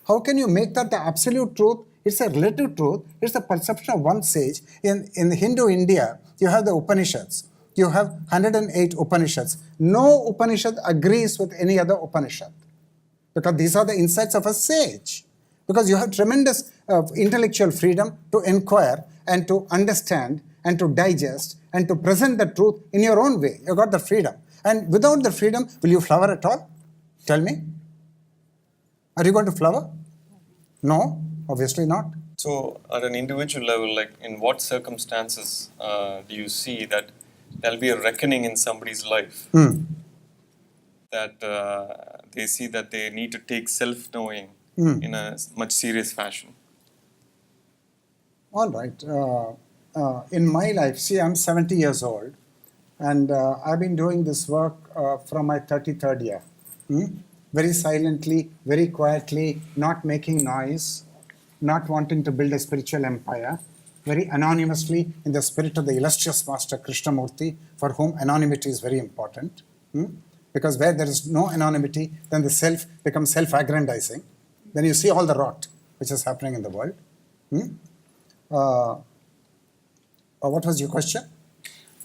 How can you make that the absolute truth? It's a relative truth. It's the perception of one sage. In Hindu India, you have the Upanishads. You have 108 Upanishads. No Upanishad agrees with any other Upanishad. Because these are the insights of a sage. Because you have tremendous intellectual freedom to inquire and to understand and to digest and to present the truth in your own way. You got the freedom. And without the freedom, will you flower at all? Tell me. Are you going to flower? No, obviously not. So, at an individual level, like in what circumstances do you see that there'll be a reckoning in somebody's life that they see that they need to take self-knowing in a much serious fashion? All right. In my life, see, I'm 70 years old, and I've been doing this work from my 33rd year. Very silently, very quietly, not making noise, not wanting to build a spiritual empire, very anonymously in the spirit of the illustrious Master Krishnamurti, for whom anonymity is very important. Because where there is no anonymity, then the self becomes self-aggrandizing. Then you see all the rot which is happening in the world. What was your question?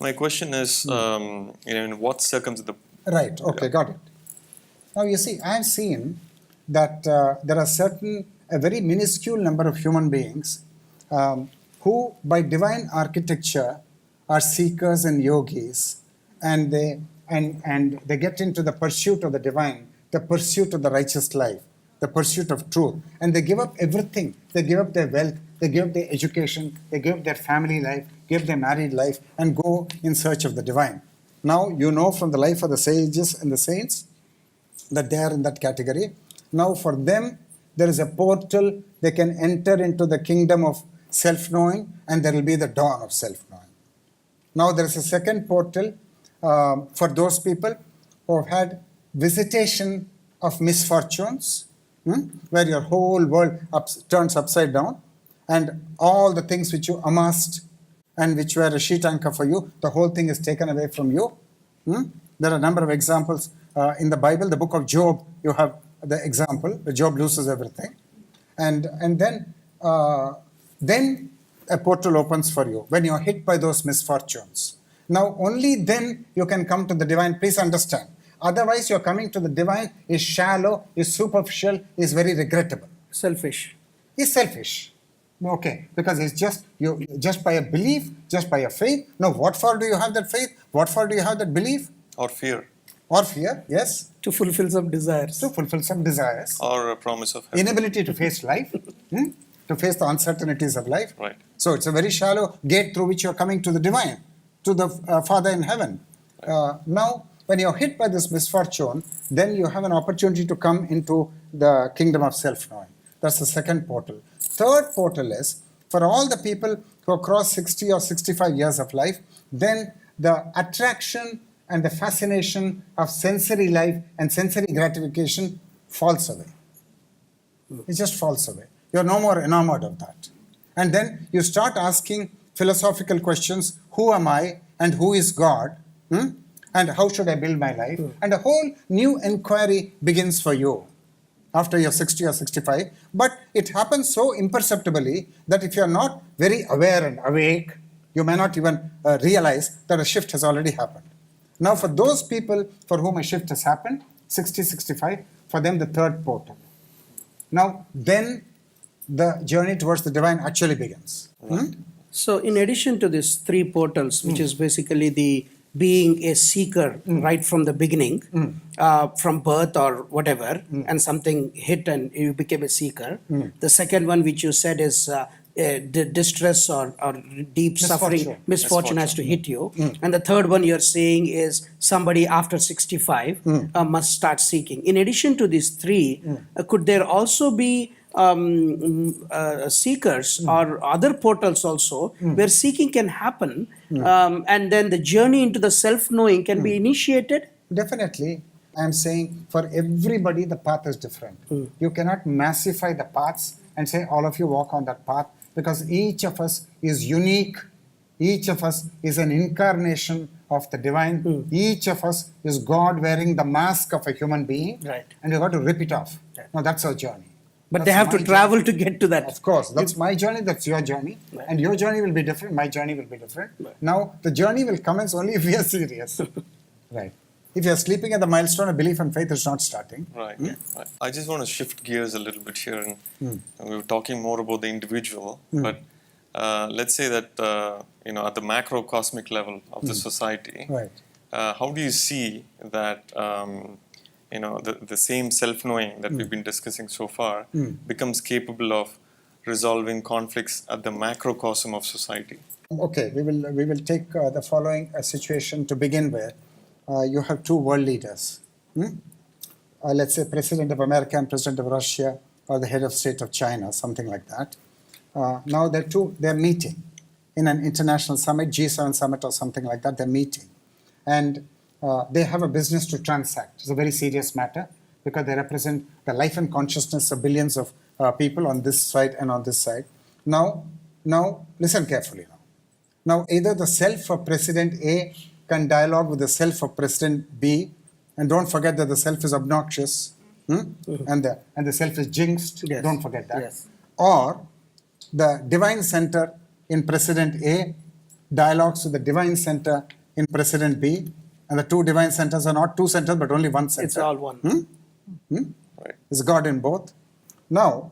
My question is, in what circumstances? Right, okay, got it. Now you see, I have seen that there are a very minuscule number of human beings who by divine architecture are seekers and yogis, and they get into the pursuit of the divine, the pursuit of the righteous life, the pursuit of truth, and they give up everything. They give up their wealth, they give up their education, they give up their family life, give their married life, and go in search of the divine. Now you know from the life of the sages and the saints that they are in that category. Now for them, there is a portal, they can enter into the kingdom of self-knowing, and there will be the dawn of self-knowing. Now there is a second portal for those people who have had visitation of misfortunes, where your whole world turns upside down, and all the things which you amassed and which were a sheet anchor for you, the whole thing is taken away from you. There are a number of examples in the Bible. The book of Job, you have the example, where Job loses everything. And then a portal opens for you when you are hit by those misfortunes. Now only then you can come to the divine. Please understand. Otherwise your coming to the divine is shallow, is superficial, is very regrettable. Selfish. Is selfish. Okay, because it's just by a belief, just by a faith. Now what for do you have that faith? What for do you have that belief? Or fear. Or fear, yes. To fulfill some desires. To fulfill some desires. Or a promise of heaven. Inability to face life, to face the uncertainties of life. Right. So it's a very shallow gate through which you're coming to the divine, to the Father in heaven. Now, when you're hit by this misfortune, then you have an opportunity to come into the kingdom of self-knowing. That's the second portal. Third portal is, for all the people who have crossed 60 or 65 years of life, then the attraction and the fascination of sensory life and sensory gratification falls away. It just falls away. You're no more enamored of that. And then you start asking philosophical questions. Who am I and who is God? And how should I build my life? And a whole new inquiry begins for you. after you're 60 or 65, but it happens so imperceptibly that if you're not very aware and awake, you may not even realize that a shift has already happened. Now, for those people for whom a shift has happened, 60, 65, for them the third portal. Now, then the journey towards the divine actually begins. So in addition to these three portals, which is basically the being a seeker right from the beginning, from birth or whatever, and something hit and you became a seeker. The second one, which you said, is the distress or deep suffering, misfortune has to hit you. And the third one you're saying is somebody after 65 must start seeking. In addition to these three, could there also be seekers or other portals also where seeking can happen, and then the journey into the self-knowing can be initiated? Definitely. I'm saying for everybody the path is different. You cannot massify the paths and say all of you walk on that path, because each of us is unique. Each of us is an incarnation of the divine. Each of us is God wearing the mask of a human being. Right. And you've got to rip it off. Now that's our journey. But That's they have to my travel to get to that. Of course, that's my journey, that's your journey. And your journey will be different, my journey will be different. Now, the journey will commence only if we are serious. Right. If you are sleeping at the milestone of belief and faith, it's not starting. Right. Right. I just want to shift gears a little bit here, and we were talking more about the individual, but let's say that at the macrocosmic level of the society, Right. How do you see that the same self-knowing that we've been discussing so far becomes capable of resolving conflicts at the macrocosm of society? Okay, we will take the following situation to begin with. You have two world leaders. Let's say President of America and President of Russia, or the head of state of China, something like that. Now they're meeting in an international summit, G7 summit or something like that. They're meeting, and they have a business to transact. It's a very serious matter because they represent the life and consciousness of billions of people on this side and on this side. Now listen carefully. Now either the self of President A can dialogue with the self of President B, and don't forget that the self is obnoxious, and the self is jinxed. Yes. Don't forget that. Yes. Or the divine center in President A dialogues with the divine center in President B, and the two divine centers are not two centers but only one center. It's all one. Right. Is God in both. Now,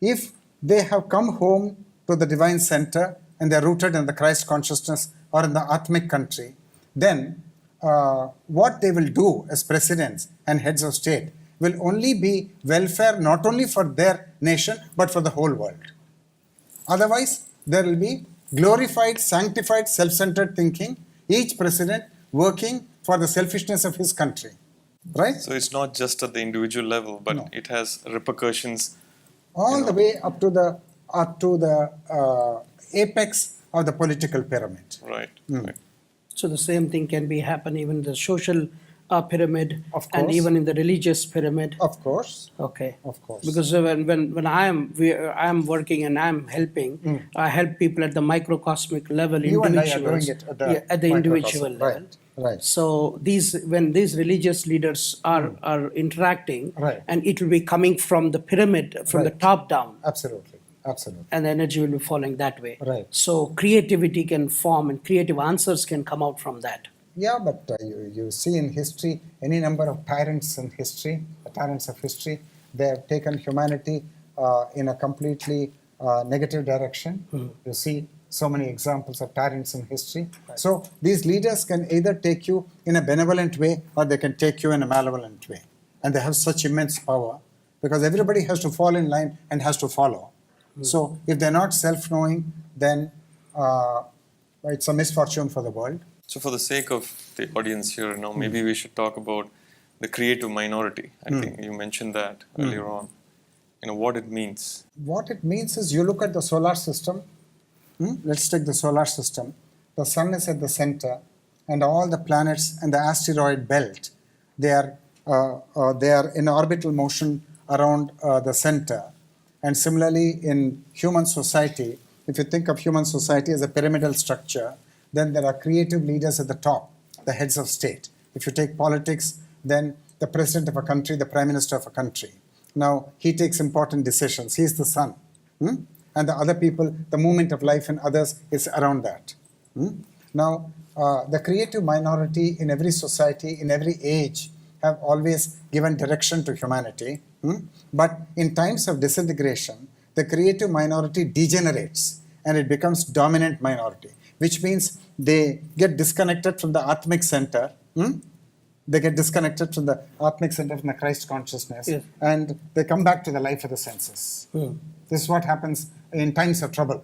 if they have come home to the divine center and they're rooted in the Christ consciousness or in the Atmic country, then what they will do as presidents and heads of state will only be welfare not only for their nation but for the whole world. Otherwise, there will be glorified, sanctified, self-centered thinking, each president working for the selfishness of his country. Right? So it's not just at the individual level, but it has repercussions All the way up to the apex of the political pyramid. Right. Right. So the same thing can be happen even in the social pyramid, Of and course. even in the religious pyramid. Of course. Okay. Of course. Because when I am working and I am helping, I help people at the microcosmic level, You and I are individuals, doing it at the the individual microcosm. level. Right. So when these religious leaders are interacting, Right. and it will be coming from the pyramid, from the Right. top down, Absolutely. Absolutely. and the energy will be falling that way. Right. So creativity can form, and creative answers can come out from that. Yeah, but you see in history, any number of tyrants in history, the tyrants of history, they have taken humanity in a completely negative direction. You see so many examples of tyrants in history. So these leaders can either take you in a benevolent way or they can take you in a malevolent way. And they have such immense power because everybody has to fall in line and has to follow. So if they're not self-knowing, then it's a misfortune for the world. So for the sake of the audience here, maybe we should talk about the creative minority. I think you mentioned that earlier on. What it means. What it means is you look at the solar system. Let's take the solar system. The sun is at the center, and all the planets and the asteroid belt, they are in orbital motion around the center. And similarly, in human society, if you think of human society as a pyramidal structure, then there are creative leaders at the top, the heads of state. If you take politics, then the president of a country, the prime minister of a country. Now he takes important decisions. He's the sun. And the other people, the movement of life in others is around that. Now, the creative minority in every society, in every age, have always given direction to humanity. But in times of disintegration, the creative minority degenerates and it becomes dominant minority, which means they get disconnected from the Atmic center. They get disconnected from the Atmic center, from the Christ consciousness, Yes. and they come back to the life of the senses. This is what happens in times of trouble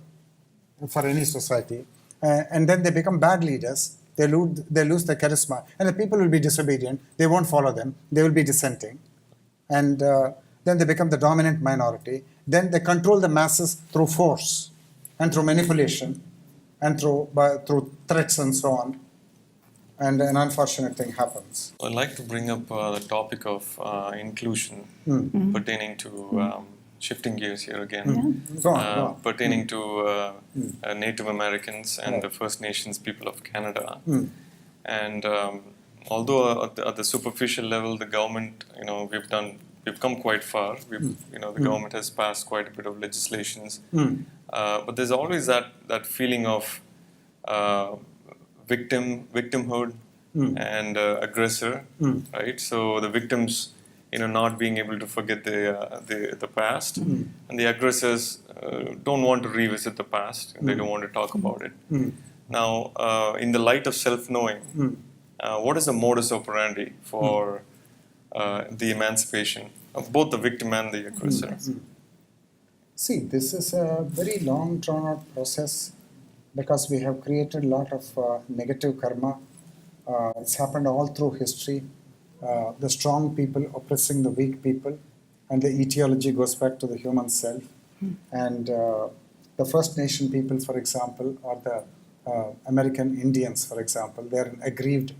for any society. And then they become bad leaders. They lose their charisma, and the people will be disobedient. They won't follow them. They will be dissenting, and then they become the dominant minority. Then they control the masses through force and through manipulation and through threats and so on. And an unfortunate thing happens. I'd like to bring up the topic of inclusion pertaining to shifting gears here again. Go on. Pertaining to Native Americans and the First Nations people of Canada. And although at the superficial level, the government, we've come quite far. The government has passed quite a bit of legislations. But there's always that feeling of victimhood and aggressor, right? So the victims, not being able to forget the past, and the aggressors don't want to revisit the past. They don't want to talk about it. Now, in the light of self-knowing, what is the modus operandi for the emancipation of both the victim and the aggressor? See, this is a very long, drawn-out process because we have created a lot of negative karma. It's happened all through history. The strong people oppressing the weak people, and the etiology goes back to the human self. And the First Nation people, for example, or the American Indians, for example, they're an aggrieved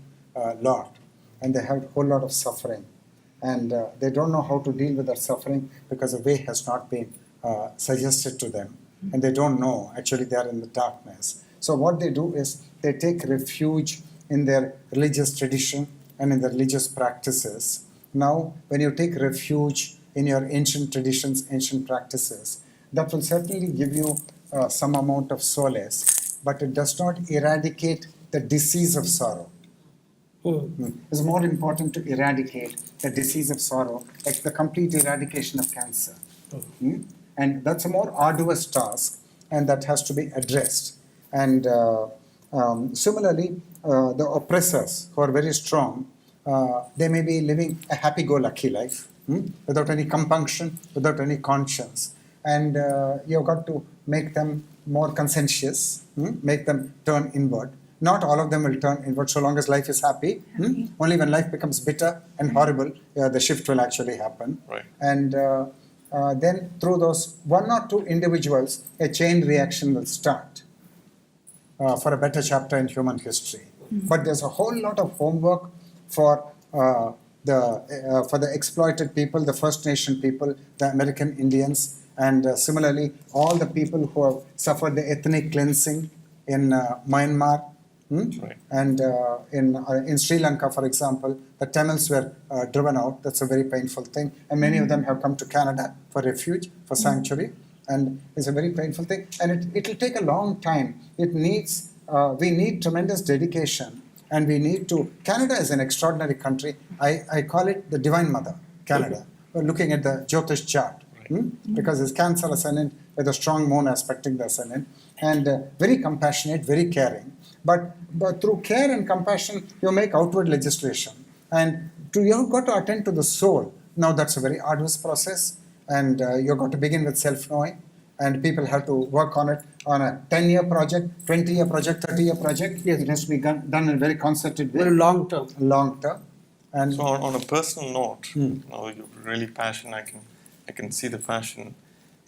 lot, and they have a whole lot of suffering. And they don't know how to deal with that suffering because the way has not been suggested to them. And they don't know, actually they are in the darkness. So what they do is they take refuge in their religious tradition and in the religious practices. Now, when you take refuge in your ancient traditions, ancient practices, that will certainly give you some amount of solace, but it does not eradicate the disease of sorrow. It's more important to eradicate the disease of sorrow, like the complete eradication of cancer. And that's a more arduous task, and that has to be addressed. And similarly, the oppressors who are very strong, they may be living a happy-go-lucky life, without any compunction, without any conscience. And you've got to make them more conscientious, make them turn inward. Not all of them will turn inward so long as life is happy. Only when life becomes bitter and horrible, the shift will actually happen. Right. And then through those one or two individuals, a chain reaction will start for a better chapter in human history. But there's a whole lot of homework for the exploited people, the First Nation people, the American Indians, and similarly all the people who have suffered the ethnic cleansing in Myanmar. Right. And in Sri Lanka, for example, the Tamils were driven out. That's a very painful thing. And many of them have come to Canada for refuge, for sanctuary. And it's a very painful thing. And it will take a long time. It needs, we need tremendous dedication. And we need to, Canada is an extraordinary country. I call it the Divine Mother, Canada. We're looking at the Jyotish chart. Because it's Cancer ascendant with a strong moon aspecting the ascendant. And very compassionate, very caring. But through care and compassion, you make outward legislation. And you've got to attend to the soul. Now that's a very arduous process. And you've got to begin with self-knowing. And people have to work on it on a 10-year project, 20-year project, 30-year project. Yes. It has to be done in a very concerted way. Very long term. Long term. And So on a personal note, you're really passionate. I can see the passion.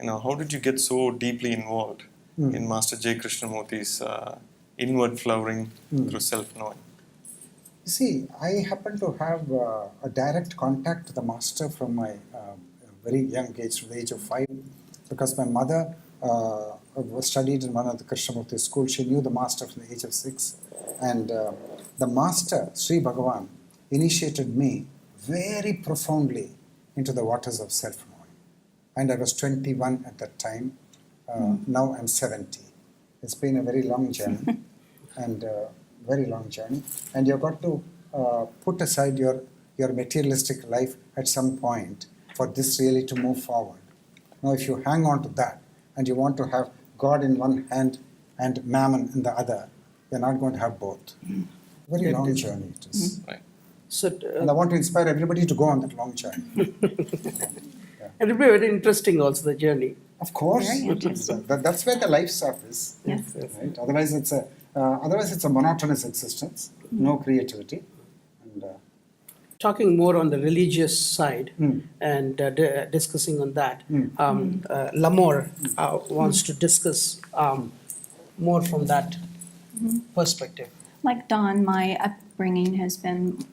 How did you get so deeply involved in Master J. Krishnamurti's inward flowering through self-knowing? You see, I happen to have a direct contact with the master from my very young age, from the age of 5, because my mother studied in one of the Krishnamurti schools. She knew the master from the age of 6. And the master, Sri Bhagavan, initiated me very profoundly into the waters of self-knowing. and I was 21 at that time. Now I'm 70. It's been a very long journey, and very long journey. And you've got to put aside your materialistic life at some point for this really to move forward. Now, if you hang on to that and you want to have God in one hand and mammon in the other, you're not going to have both. Very long journey it is. Right. So, And I want to inspire everybody to go on that long journey. and it'll be very interesting also, the journey. Of course, Very interesting. that's where the life stuff is. Yes. Right? Otherwise, it's a monotonous existence, no creativity. And, Talking more on the religious side and discussing on that, LaMor wants to discuss more from that perspective. Like Don, my upbringing has been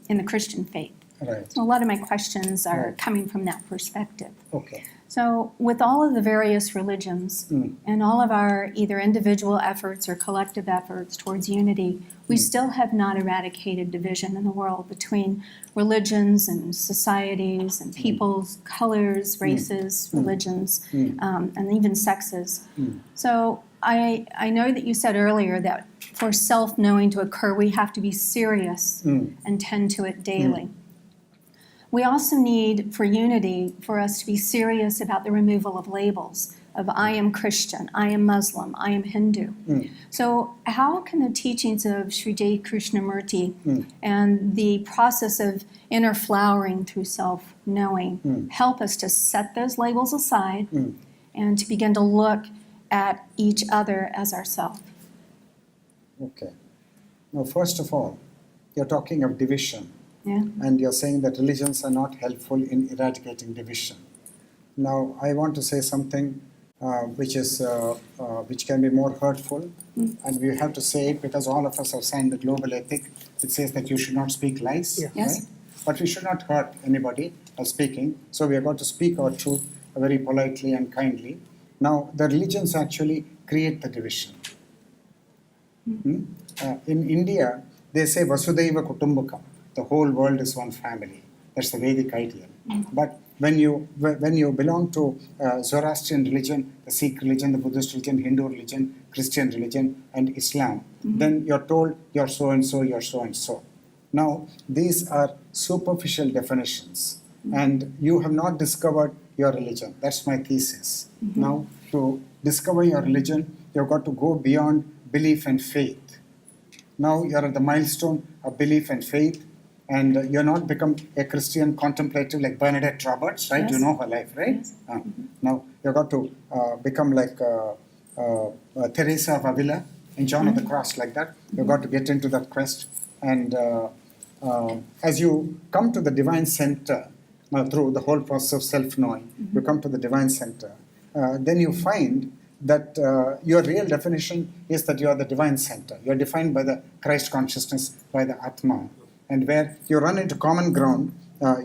in the Christian faith. right. So a lot of my questions are Right. coming from that perspective. Okay. So with all of the various religions and all of our either individual efforts or collective efforts towards unity, we still have not eradicated division in the world between religions and societies and peoples, colors, races, religions, and even sexes. So I know that you said earlier that for self-knowing to occur, we have to be serious and tend to it daily. We also need, for unity, for us to be serious about the removal of labels of I am Christian, I am Muslim, I am Hindu. So how can the teachings of Sri J. Krishnamurti and the process of inner flowering through self-knowing help us to set those labels aside and to begin to look at each other as ourself? Okay. Now, first of all, you're talking of division. Yeah. And you're saying that religions are not helpful in eradicating division. Now, I want to say something which can be more hurtful, and we have to say it because all of us have signed the global ethic. It says that you should not speak lies, Yeah. right? Yes. But we should not hurt anybody by speaking. So we are going to speak our truth very politely and kindly. Now, the religions actually create the division. In India, they say Vasudhaiva Kutumbakam. The whole world is one family. That's the Vedic ideal. But when you belong to Zoroastrian religion, the Sikh religion, the Buddhist religion, Hindu religion, Christian religion, and Islam, then you're told you're so and so, you're so and so. Now, these are superficial definitions, and you have not discovered your religion. That's my thesis. Now, to discover your religion, you've got to go beyond belief and faith. Now, you're at the milestone of belief and faith, and you're not become a Christian contemplative like Bernadette Roberts, right? Yes. You know her life, right? Yes. Now, you've got to become like Teresa of Avila and John of the Cross, like that. You've got to get into that quest. And as you come to the divine center, through the whole process of self-knowing, you come to the divine center, then you find that your real definition is that you are the divine center. You are defined by the Christ consciousness, by the Atma. And where you run into common ground,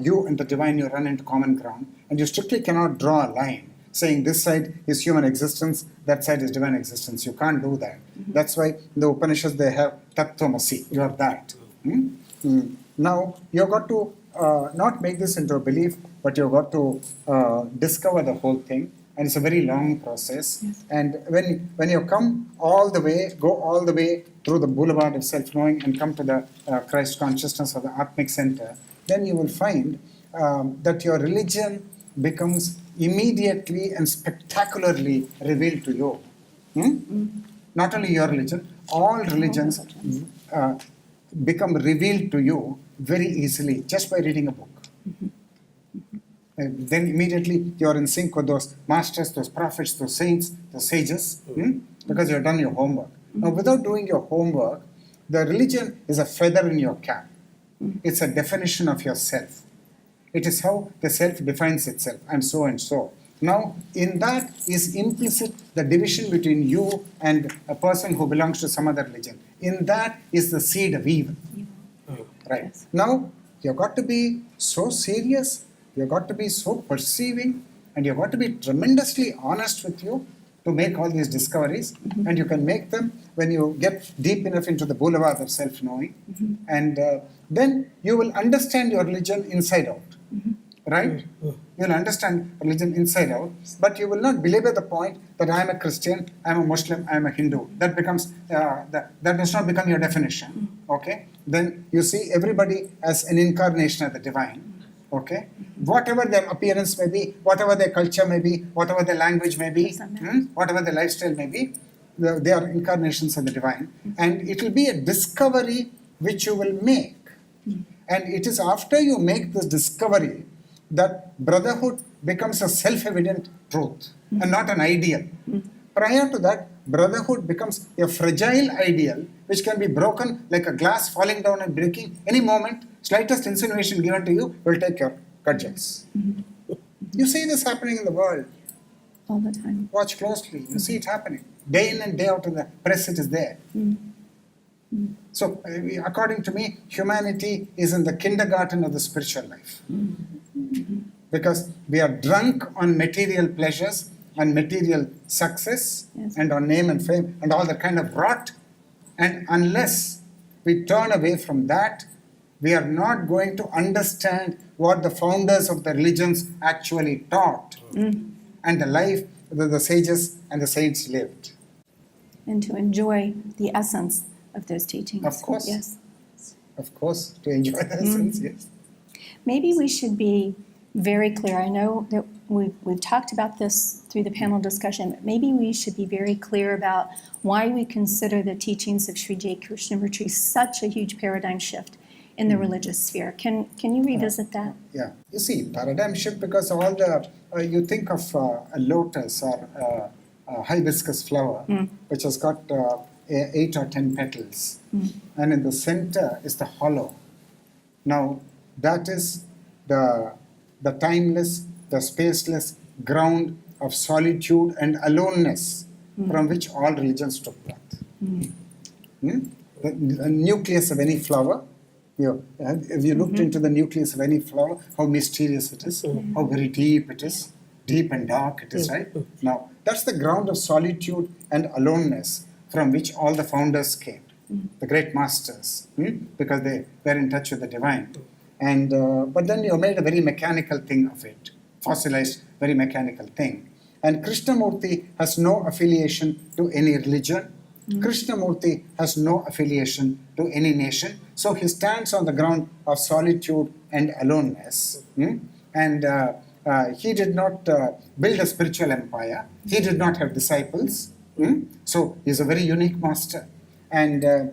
you and the divine, you run into common ground, and you strictly cannot draw a line saying this side is human existence, that side is divine existence. You can't do that. That's why in the Upanishads they have Tattvamasi, you are that. Now, you've got to not make this into a belief, but you've got to discover the whole thing. And it's a very long process. Yes. And when you come all the way, go all the way through the boulevard of self-knowing and come to the Christ consciousness or the Atmic center, then you will find that your religion becomes immediately and spectacularly revealed to you. Not only your religion, all religions become revealed to you very easily just by reading a book. Then immediately you're in sync with those masters, those prophets, those saints, those sages, because you've done your homework. Now, without doing your homework, the religion is a feather in your cap. It's a definition of yourself. It is how the self defines itself, and so and so. Now, in that is implicit the division between you and a person who belongs to some other religion. In that is the seed of evil. Right. Yes. Now, you've got to be so serious, you've got to be so perceiving, and you've got to be tremendously honest with you to make all these discoveries. And you can make them when you get deep enough into the boulevard of self-knowing. And then you will understand your religion inside out. Right? You will understand religion inside out, but you will not belabor the point that I am a Christian, I am a Muslim, I am a Hindu. That becomes that does not become your definition. Okay? Then you see everybody as an incarnation of the divine. Okay? Whatever their appearance may be, whatever their culture may be, whatever their language may be, whatever their lifestyle may be, they are incarnations of the divine. And it will be a discovery which you will make. And it is after you make this discovery that brotherhood becomes a self-evident truth and not an ideal. Prior to that, brotherhood becomes a fragile ideal which can be broken like a glass falling down and breaking any moment. Slightest insinuation given to you will take your cudgels. You see this happening in the world. All the time. Watch closely. You see it happening. Day in and day out in the press it is there. So, according to me, humanity is in the kindergarten of the spiritual life. Because we are drunk on material pleasures and material success and on name and fame and all that kind of rot. And unless we turn away from that, we are not going to understand what the founders of the religions actually taught and the life that the sages and the saints lived. And to enjoy the essence of those teachings. Of course. Yes. Of course, to enjoy the essence, yes. Maybe we should be very clear. I know that we've talked about this through the panel discussion, but maybe we should be very clear about why we consider the teachings of Sri J. Krishnamurti such a huge paradigm shift in the religious sphere. Can you revisit that? Yeah, you see, paradigm shift because all the, you think of a lotus or a hibiscus flower, which has got 8 or 10 petals, and in the center is the hollow. Now, that is the timeless, the spaceless ground of solitude and aloneness from which all religions took birth. The nucleus of any flower, if you looked into the nucleus of any flower, how mysterious it is, how very deep it is, deep and dark it is, right? Now, that's the ground of solitude and aloneness from which all the founders came, the great masters, because they were in touch with the divine. And but then you made a very mechanical thing of it, fossilized, very mechanical thing. And Krishnamurti has no affiliation to any religion. Krishnamurti has no affiliation to any nation. So he stands on the ground of solitude and aloneness. And he did not build a spiritual empire. He did not have disciples. So he's a very unique master. And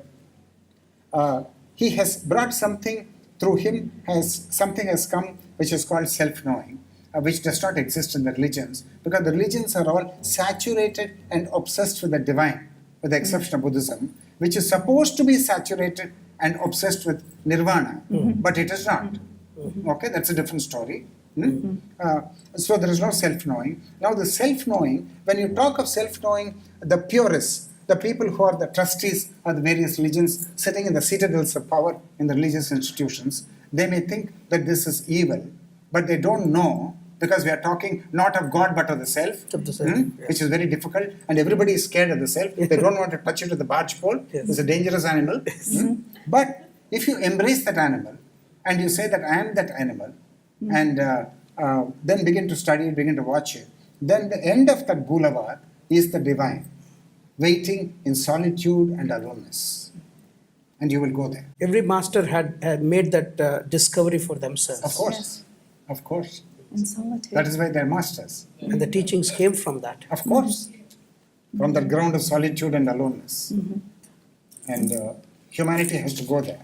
he has brought something through him, something has come which is called self-knowing, which does not exist in the religions, because the religions are all saturated and obsessed with the divine, with the exception of Buddhism, which is supposed to be saturated and obsessed with nirvana, but it is not. Okay, that's a different story. So there is no self-knowing. Now the self-knowing, when you talk of self-knowing, the purists, the people who are the trustees of the various religions sitting in the citadels of power in the religious institutions, they may think that this is evil, but they don't know, because we are talking not of God but of the self, which is very difficult, and everybody is scared of the self. They don't want to touch it with the barge pole. It's a dangerous animal. But if you embrace that animal and you say that I am that animal, and then begin to study it, begin to watch it, then the end of that boulevard is the divine, waiting in solitude and aloneness. And you will go there. Every master had made that discovery for themselves. Of course. Of course. In solitude. That is why they're masters. And the teachings came from that. Of course. From the ground of solitude and aloneness. And humanity has to go there.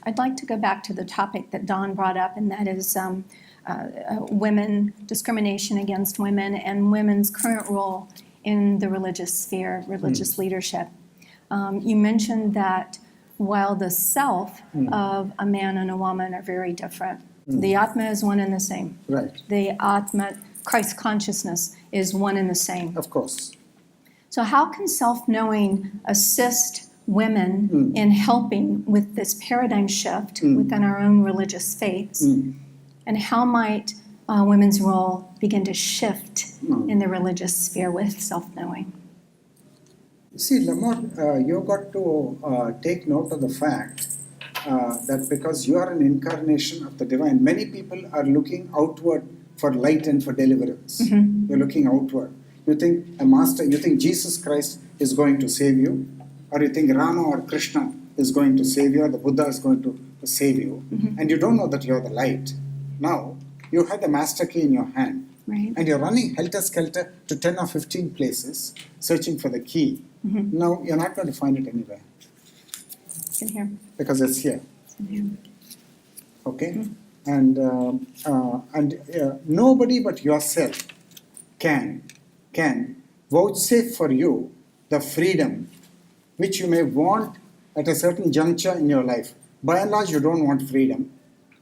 I'd like to go back to the topic that Don brought up, and that is women, discrimination against women, and women's current role in the religious sphere, religious leadership. You mentioned that while the self of a man and a woman are very different, the Atma is one and the same. Right. The Atma, Christ consciousness, is one and the same. Of course. So how can self-knowing assist women in helping with this paradigm shift within our own religious faiths? And how might women's role begin to shift in the religious sphere with self-knowing? See, LaMor, you got to take note of the fact that because you are an incarnation of the divine, many people are looking outward for light and for deliverance. You're looking outward. You think a master, you think Jesus Christ is going to save you, or you think Rama or Krishna is going to save you, or the Buddha is going to save you, and you don't know that you're the light. Now, you have the master key in your hand, Right. and you're running helter-skelter to 10 or 15 places, searching for the key. Now, you're not going to find it anywhere, It's in here. because it's here. It's in here. Okay? And nobody but yourself can vouchsafe for you the freedom which you may want at a certain juncture in your life. By and large, you don't want freedom.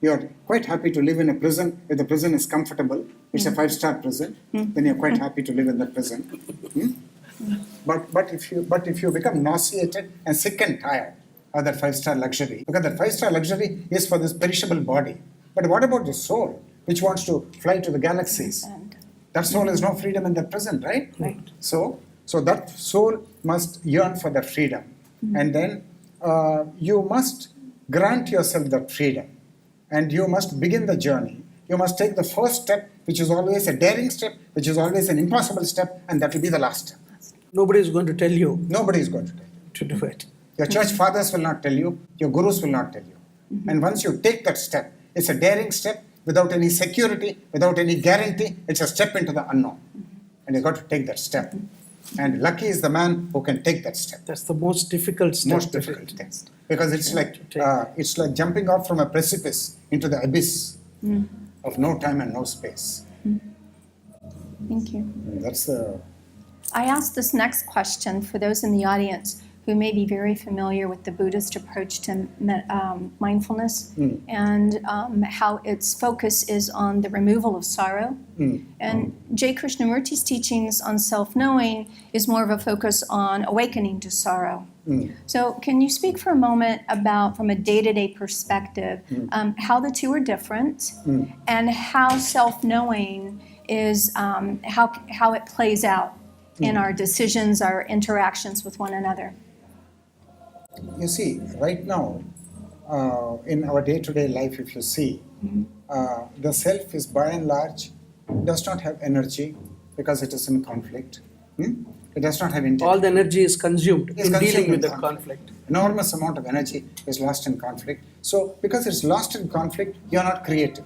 You're quite happy to live in a prison if the prison is comfortable. It's a 5-star prison. Then you're quite happy to live in that prison. But if you become nauseated and sick and tired of that 5-star luxury, because that 5-star luxury is for this perishable body. But what about the soul, which wants to fly to the galaxies? And That soul has no freedom in that prison, right? Right. So that soul must yearn for that freedom. And then you must grant yourself that freedom. And you must begin the journey. You must take the first step, which is always a daring step, which is always an impossible step, and that will be the last step. Nobody is going to tell you Nobody is going to tell you. to do it. Your church fathers will not tell you. Your gurus will not tell you. And once you take that step, it's a daring step without any security, without any guarantee. It's a step into the unknown. And you've got to take that step. And lucky is the man who can take that step. That's the most difficult step. Most difficult thing. Because it's like jumping off from a precipice into the abyss of no time and no space. thank you. That's the I asked this next question for those in the audience who may be very familiar with the Buddhist approach to mindfulness and how its focus is on the removal of sorrow. And J. Krishnamurti's teachings on self-knowing is more of a focus on awakening to sorrow. So can you speak for a moment about, from a day-to-day perspective, how the two are different and how self-knowing is, how it plays out in our decisions, our interactions with one another? You see, right now, in our day-to-day life, if you see, the self is by and large, does not have energy because it is in conflict. It does not have intelligence. All the energy is consumed in consumed dealing in with the conflict. conflict. Enormous amount of energy is lost in conflict. So, because it's lost in conflict, you are not creative.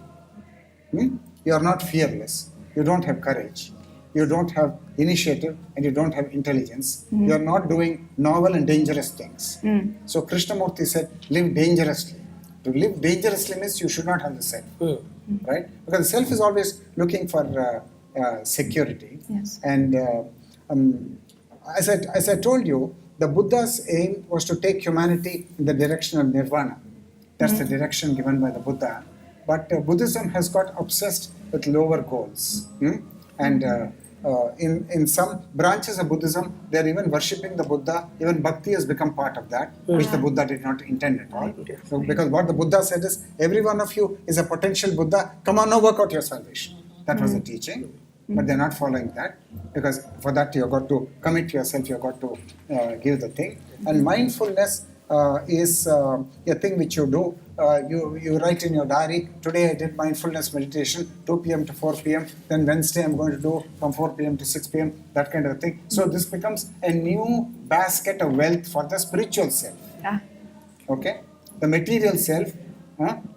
You are not fearless. You don't have courage. You don't have initiative and you don't have intelligence. You are not doing novel and dangerous things. So Krishnamurti said, live dangerously. To live dangerously means you should not have the self, right? Because the self is always looking for security. Yes. And as I told you, the Buddha's aim was to take humanity in the direction of nirvana. That's the direction given by the Buddha. But Buddhism has got obsessed with lower goals. And in some branches of Buddhism, they are even worshipping the Buddha. Even bhakti has become part of that, which the Buddha did not intend at all. So, because what the Buddha said is, every one of you is a potential Buddha. Come on, now work out your salvation. That was the teaching. But they're not following that, because for that you've got to commit yourself, you've got to give the thing. And mindfulness is a thing which you do. You write in your diary, today I did mindfulness meditation, 2 p.m. to 4 p.m. Then Wednesday I'm going to do from 4 p.m. to 6 p.m., that kind of thing. So this becomes a new basket of wealth for the spiritual self. Yeah. Okay? The material self,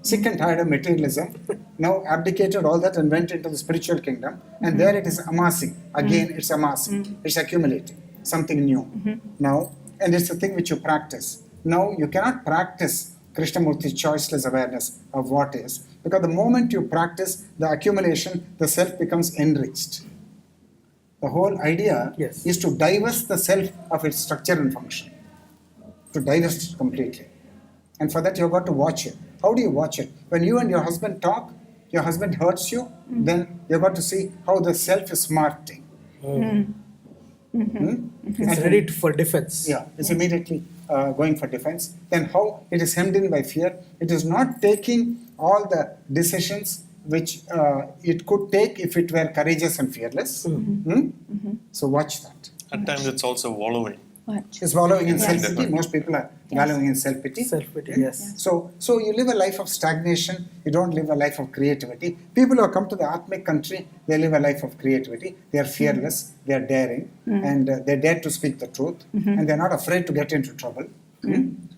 sick and tired of materialism, now abdicated all that and went into the spiritual kingdom. And there it is amassing. Again, it's amassing. It's accumulating something new. Now, and it's a thing which you practice. Now, you cannot practice Krishnamurti's choiceless awareness of what is, because the moment you practice the accumulation, the self becomes enriched. The whole idea is to divest the self of its structure and function, to divest it completely. And for that, you've got to watch it. How do you watch it? When you and your husband talk, your husband hurts you, then you've got to see how the self is smarting. It's ready for defense. Yeah, it's immediately going for defense. Then how it is hemmed in by fear. It is not taking all the decisions which it could take if it were courageous and fearless. So watch that. At times it's also wallowing. What? Is wallowing in Yes. self-pity. Most people are wallowing in self-pity. Self-pity, yes. So you live a life of stagnation. You don't live a life of creativity. People who have come to the Atmic country, they live a life of creativity. They are fearless. They are daring, and they dare to speak the truth, and they're not afraid to get into trouble.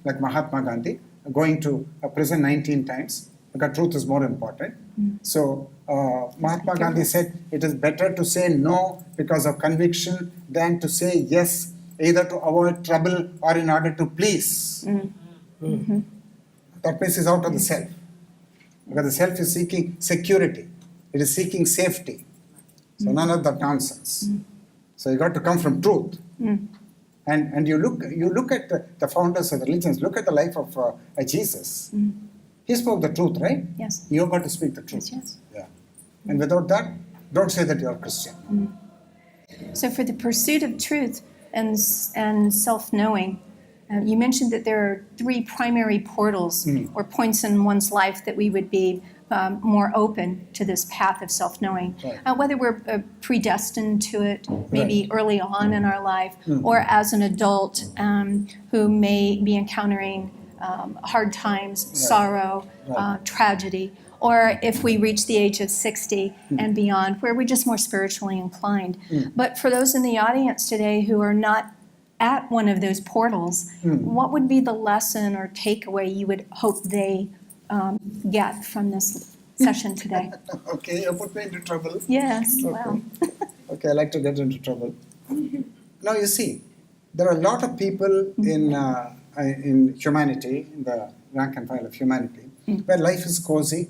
Like Mahatma Gandhi, going to a prison 19 times because truth is more important. So Mahatma Gandhi said, it is better to say no because of conviction than to say yes, either to avoid trouble or in order to please. That means it's out of the self. Because the self is seeking security. It is seeking safety. So none of that nonsense. So you got to come from truth. And you look at the founders of the religions, look at the life of Jesus. He spoke the truth, right? Yes. You've got to speak the truth. Yes. Yeah. And without that, don't say that you're a Christian. So for the pursuit of truth and self-knowing, you mentioned that there are 3 primary portals or points in one's life that we would be more open to this path of self-knowing. Right. Whether we're predestined to it, maybe Right. early on in our life, or as an adult who may be encountering hard times, sorrow, tragedy, or if we reach the age of 60 and beyond, where we're just more spiritually inclined. But for those in the audience today who are not at one of those portals, what would be the lesson or takeaway you would hope they get from this session today? Okay, you put me into trouble. Yes, well. Okay, I like to get into trouble. Now you see, there are a lot of people in humanity, in the rank and file of humanity, where life is cozy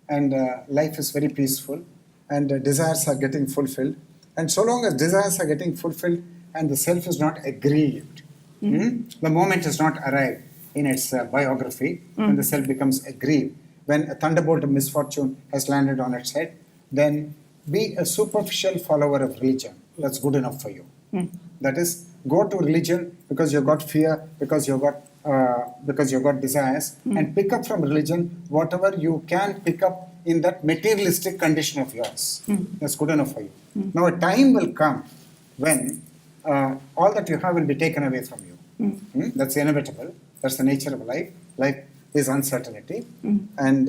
and life is very peaceful and desires are getting fulfilled. And so long as desires are getting fulfilled and the self is not aggrieved, the moment is not arrived in its biography, when the self becomes aggrieved, when a thunderbolt of misfortune has landed on its head, then be a superficial follower of religion. That's good enough for you. That is, go to religion because you've got fear, because you've got desires, and pick up from religion whatever you can pick up in that materialistic condition of yours. That's good enough for you. Now a time will come when all that you have will be taken away from you. That's inevitable. That's the nature of life. Life is uncertainty. And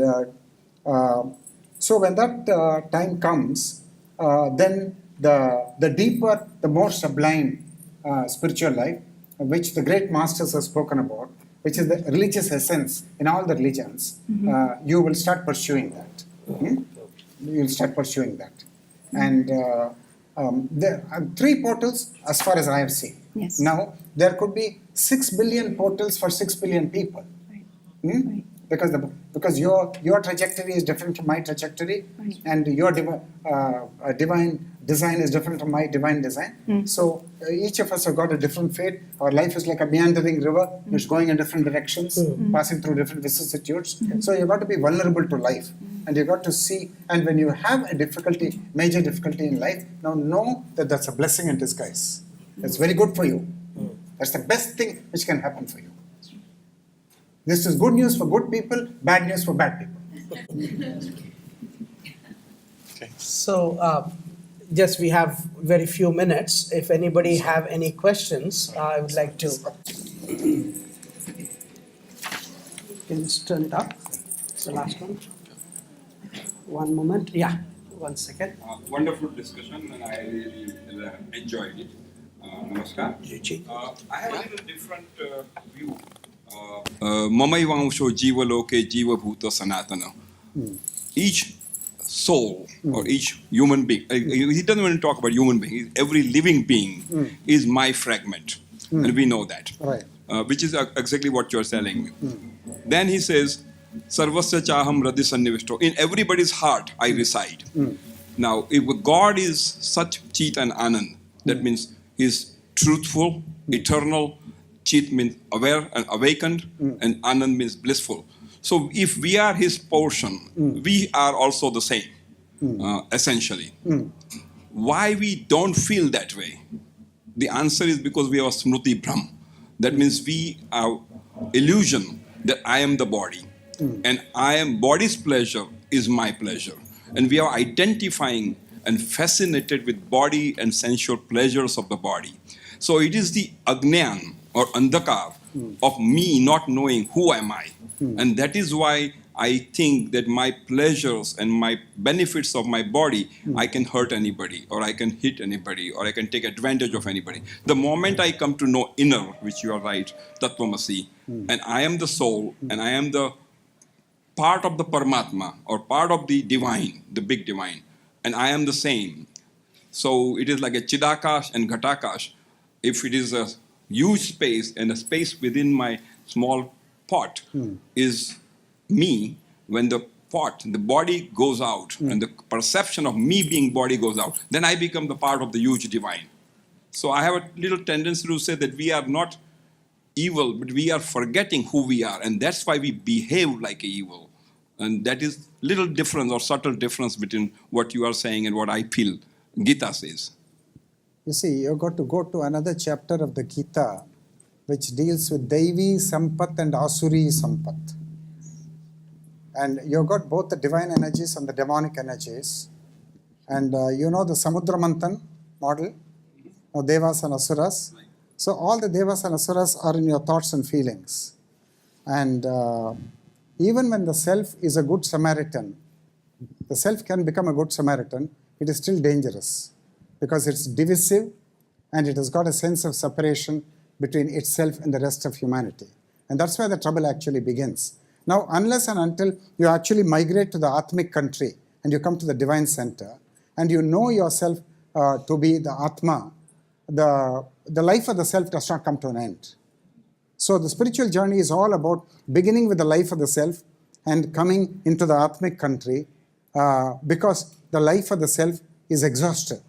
so when that time comes, then the deeper, the more sublime spiritual life, which the great masters have spoken about, which is the religious essence in all the religions, you will start pursuing that. You will start pursuing that. And there are 3 portals as far as I have seen. Yes. Now, there could be 6 billion portals for 6 billion people. Right. Because your trajectory is different from my trajectory, and your divine design is different from my divine design. So each of us have got a different fate. Our life is like a meandering river, which is going in different directions, passing through different vicissitudes. So you've got to be vulnerable to life, and you've got to see. And when you have a difficulty, major difficulty in life, now know that that's a blessing in disguise. That's very good for you. That's the best thing which can happen for you. This is good news for good people, bad news for bad people. So, just we have very few minutes. If anybody have any questions, I would like to. Can you just turn it up? It's the last one. One moment. Yeah, 1 second. Wonderful discussion, and I really enjoyed it. Namaskar. I have a little different view. Mamaivangsho jiva loke jiva bhuta sanatana. Each soul or each human being, he doesn't want to talk about human being, every living being is my fragment. And we know that. Right. Which is exactly what you're telling me. Then he says, Sarvasya chaham radhi sannivishto. In everybody's heart I reside. Now, if God is such Chit and Anand, that means He's truthful, eternal. Chit means aware and awakened, and Anand means blissful. So if we are His portion, we are also the same, essentially. Why we don't feel that way? The answer is because we have a Smruti Brahm. That means we have illusion that I am the body, and body's pleasure is my pleasure. And we are identifying and fascinated with body and sensual pleasures of the body. So it is the agnan or andhakar of me not knowing who am I. And that is why I think that my pleasures and my benefits of my body, I can hurt anybody, or I can hit anybody, or I can take advantage of anybody. The moment I come to know inner, which you are right, Tattvamasi, and I am the soul, and I am the part of the Paramatma, or part of the divine, the big divine, and I am the same. So it is like a Chidakash and Ghatakash. If it is a huge space and a space within my small pot is me, when the pot, the body goes out and the perception of me being body goes out, then I become the part of the huge divine. So I have a little tendency to say that we are not evil, but we are forgetting who we are, and that's why we behave like evil. And that is little difference or subtle difference between what you are saying and what I feel Gita says. You see, you've got to go to another chapter of the Gita which deals with Devi Sampat and Asuri Sampat. And you've got both the divine energies and the demonic energies. And you know the Samudra Manthan model of Devas and Asuras. So all the Devas and Asuras are in your thoughts and feelings. And even when the self is a good Samaritan, the self can become a good Samaritan, it is still dangerous because it's divisive and it has got a sense of separation between itself and the rest of humanity. And that's where the trouble actually begins. Now, unless and until you actually migrate to the Atmic country and you come to the divine center and you know yourself to be the Atma, the life of the self does not come to an end. So the spiritual journey is all about beginning with the life of the self and coming into the Atmic country because the life of the self is exhausted.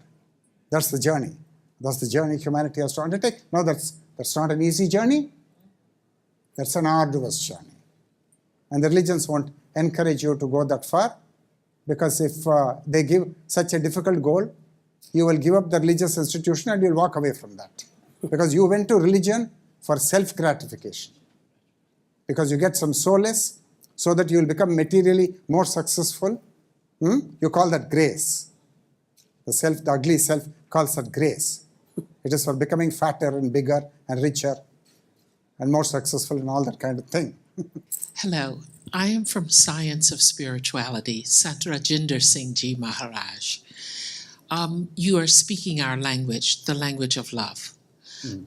That's the journey. That's the journey humanity has to undertake. Now that's not an easy journey. That's an arduous journey. And the religions won't encourage you to go that far because if they give such a difficult goal, you will give up the religious institution and you'll walk away from that. Because you went to religion for self-gratification. Because you get some solace so that you will become materially more successful. You call that grace. The ugly self calls that grace. It is for becoming fatter and bigger and richer and more successful and all that kind of thing. Hello, I am from Science of Spirituality, Sant Rajinder Singh Ji Maharaj. You are speaking our language, the language of love.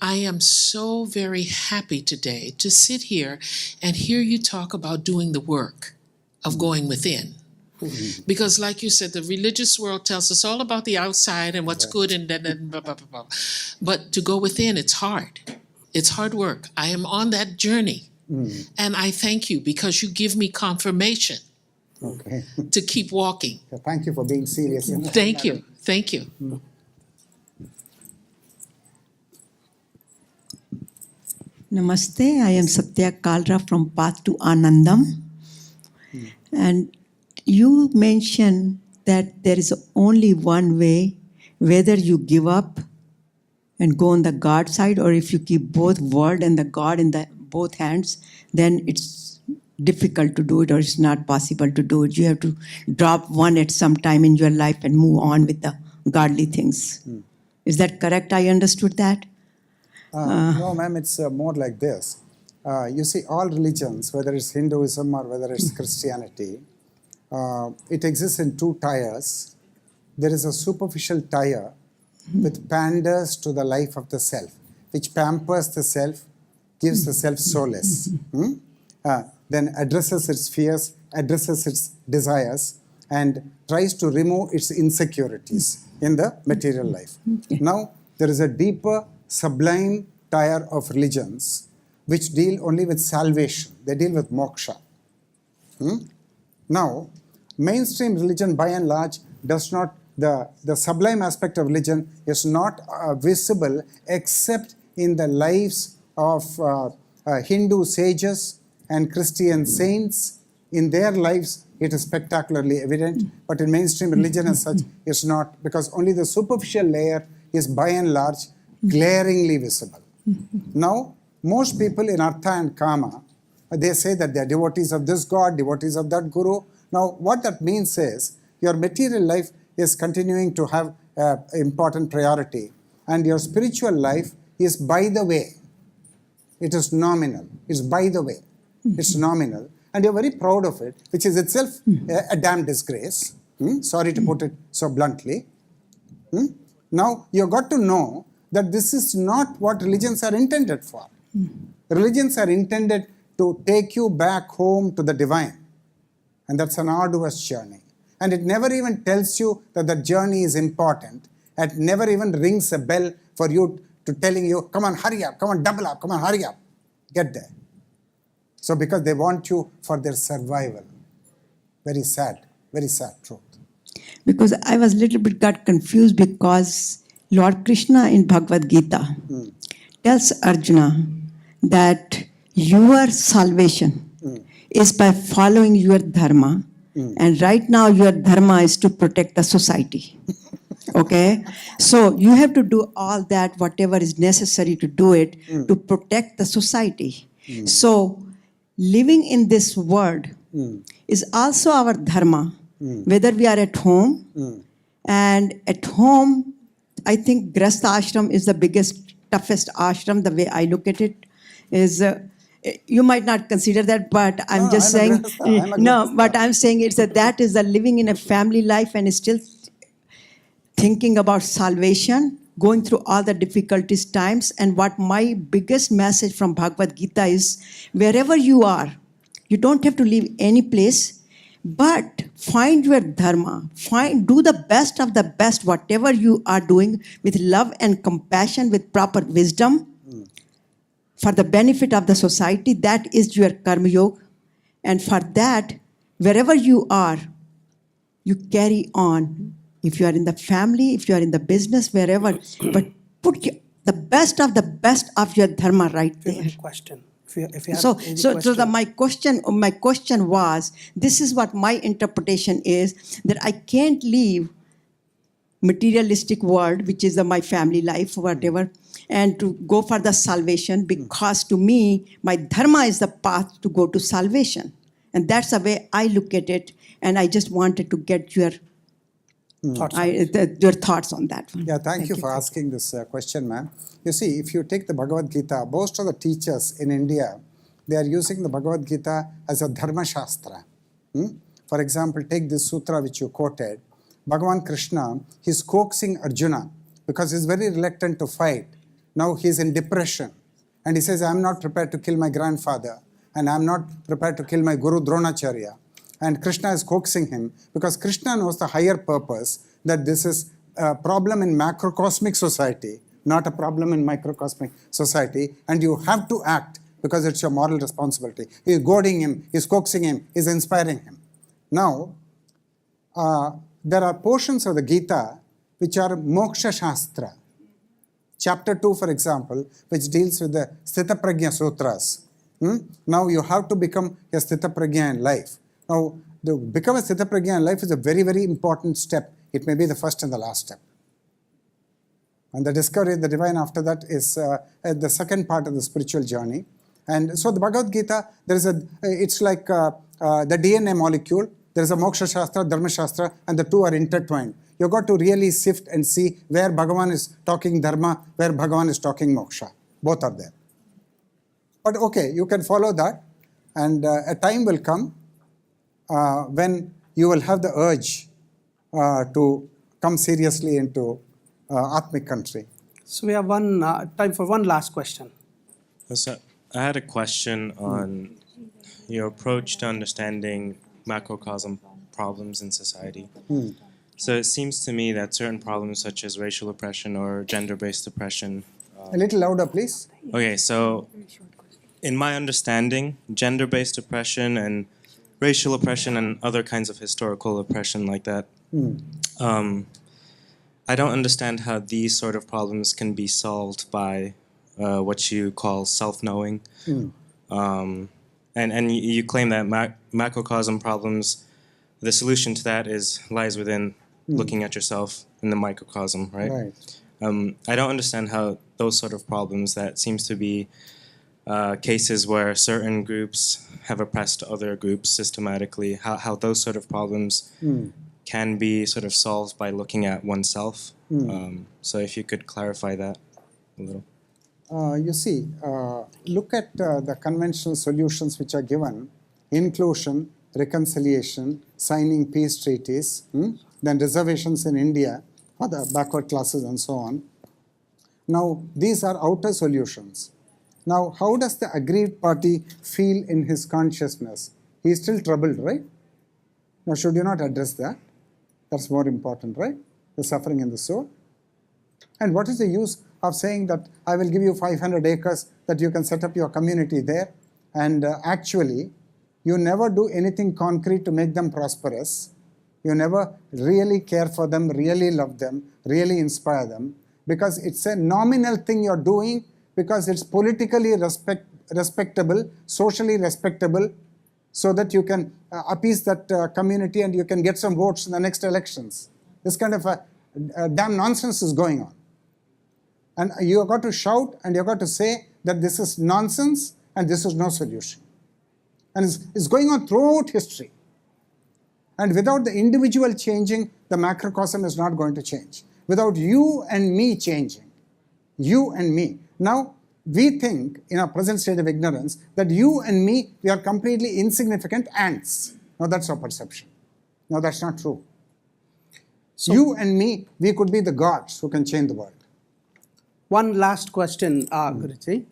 I am so very happy today to sit here and hear you talk about doing the work of going within. Because like you said, the religious world tells us all about the outside and what's good and then blah, blah, blah, blah. But to go within, it's hard. It's hard work. I am on that journey. And I thank you because you give me confirmation to keep walking. Thank you for being serious. Thank you. Thank you. Namaste, I am Satya Kalra from Path to Anandam. And you mentioned that there is only one way, whether you give up and go on the God side, or if you keep both word and the God in both hands, then it's difficult to do it or it's not possible to do it. You have to drop one at some time in your life and move on with the godly things. Is that correct? I understood that? No, ma'am, it's more like this. You see, all religions, whether it's Hinduism or whether it's Christianity, it exists in two tiers. There is a superficial tier which panders to the life of the self, which pampers the self, gives the self solace, then addresses its fears, addresses its desires, and tries to remove its insecurities in the material life. Now, there is a deeper, sublime tier of religions which deal only with salvation. They deal with moksha. Now, mainstream religion by and large does not, the sublime aspect of religion is not visible except in the lives of Hindu sages and Christian saints. In their lives, it is spectacularly evident, but in mainstream religion as such, it's not, because only the superficial layer is by and large glaringly visible. Now, most people in Artha and Kama, they say that they are devotees of this God, devotees of that Guru. Now, what that means is your material life is continuing to have important priority, and your spiritual life is by the way. It is nominal. It's by the way. It's nominal. And you're very proud of it, which is itself a damn disgrace. Sorry to put it so bluntly. Now, you've got to know that this is not what religions are intended for. Religions are intended to take you back home to the divine. And that's an arduous journey. And it never even tells you that the journey is important. It never even rings a bell for you to telling you, come on, hurry up, come on, double up, come on, hurry up. Get there. So because they want you for their survival. Very sad truth. Because I was a little bit got confused because Lord Krishna in Bhagavad Gita tells Arjuna that your salvation is by following your dharma, and right now your dharma is to protect the society. Okay? So you have to do all that, whatever is necessary to do it, to protect the society. So living in this world is also our dharma, whether we are at home. And at home, I think Grasta ashram is the biggest, toughest ashram, the way I look at it, is you might not consider that, but I'm just saying, but I'm saying it's that is the living in a family life and still thinking about salvation, going through all the difficulties times. And what my biggest message from Bhagavad Gita is, wherever you are, you don't have to leave any place, but find your dharma, do the best of the best, whatever you are doing, with love and compassion, with proper wisdom, for the benefit of the society. That is your karma yoga. And for that, wherever you are, you carry on. If you are in the family, if you are in the business, wherever, but put the best of your dharma right If you there. have a question. If you have My question was, this is what my interpretation is, that I can't leave materialistic world, which is my family life, whatever, and to go for the salvation, because to me, my dharma is the path to go to salvation. And that's the way I look at it. And I just wanted to get your thoughts on that one. Yeah, thank you for asking this question, ma'am. You see, if you take the Bhagavad Gita, most of the teachers in India, they are using the Bhagavad Gita as a dharma shastra. For example, take this sutra which you quoted. Bhagavan Krishna, he's coaxing Arjuna because he's very reluctant to fight. Now he's in depression. And he says, I'm not prepared to kill my grandfather. And I'm not prepared to kill my Guru Dronacharya. And Krishna is coaxing him because Krishna knows the higher purpose, that this is a problem in macrocosmic society, not a problem in microcosmic society. And you have to act because it's your moral responsibility. He's goading him, he's coaxing him, he's inspiring him. Now, there are portions of the Gita which are Moksha Shastra. Chapter 2, for example, which deals with the Sthita Prajna Sutras. Now you have to become a Sthita Prajna in life. Now, to become a Sthita Prajna in life is a very, very important step. It may be the first and the last step. And the discovery of the divine after that is the second part of the spiritual journey. And so the Bhagavad Gita, it's like the DNA molecule. There is a Moksha Shastra, Dharma Shastra, and the two are intertwined. You've got to really sift and see where Bhagavan is talking Dharma, where Bhagavan is talking Moksha. Both are there. But okay, you can follow that. And a time will come when you will have the urge to come seriously into Atmic country. So we have time for one last question. So I had a question on your approach to understanding macrocosm problems in society. So it seems to me that certain problems such as racial oppression or gender-based oppression... a little louder, please. Okay, so in my understanding, gender-based oppression and racial oppression and other kinds of historical oppression like that, I don't understand how these sort of problems can be solved by what you call self-knowing. And you claim that macrocosm problems, the solution to that lies within looking at yourself in the microcosm, right? I don't understand how those sort of problems, that seems to be cases where certain groups have oppressed other groups systematically, how those sort of problems can be sort of solved by looking at oneself. So if you could clarify that a little. you see, look at the conventional solutions which are given: inclusion, reconciliation, signing peace treaties, then reservations in India for the backward classes and so on. Now, these are outer solutions. Now, how does the aggrieved party feel in his consciousness? He is still troubled, right? Now, should you not address that? That's more important, right? The suffering in the soul. And what is the use of saying that I will give you 500 acres that you can set up your community there, and actually you never do anything concrete to make them prosperous. You never really care for them, really love them, really inspire them, because it's a nominal thing you're doing because it's politically respectable, socially respectable, so that you can appease that community and you can get some votes in the next elections. This kind of a damn nonsense is going on. And you have got to shout and you have got to say that this is nonsense and this is no solution. And it's going on throughout history. And without the individual changing, the macrocosm is not going to change. Without you and me changing, you and me. Now, we think in our present state of ignorance that you and me, we are completely insignificant ants. Now, that's our perception. No, that's not true. So, you and me, we could be the gods who can change the world. One last question, Guruji.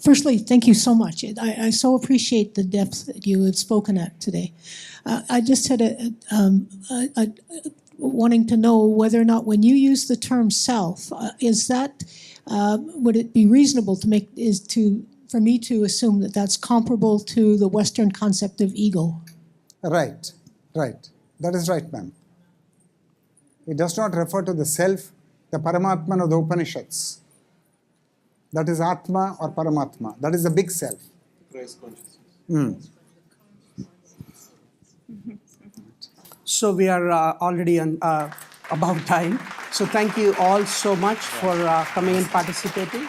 Firstly, thank you so much. I so appreciate the depth that you had spoken at today. I just had wanting to know whether or not when you use the term self, would it be reasonable for me to assume that that's comparable to the Western concept of ego? Right. That is right, ma'am. It does not refer to the self, the Paramatman of the Upanishads. That is Atma or Paramatma. That is the big self. Christ consciousness. So we are already on about time. So thank you all so much for coming and participating.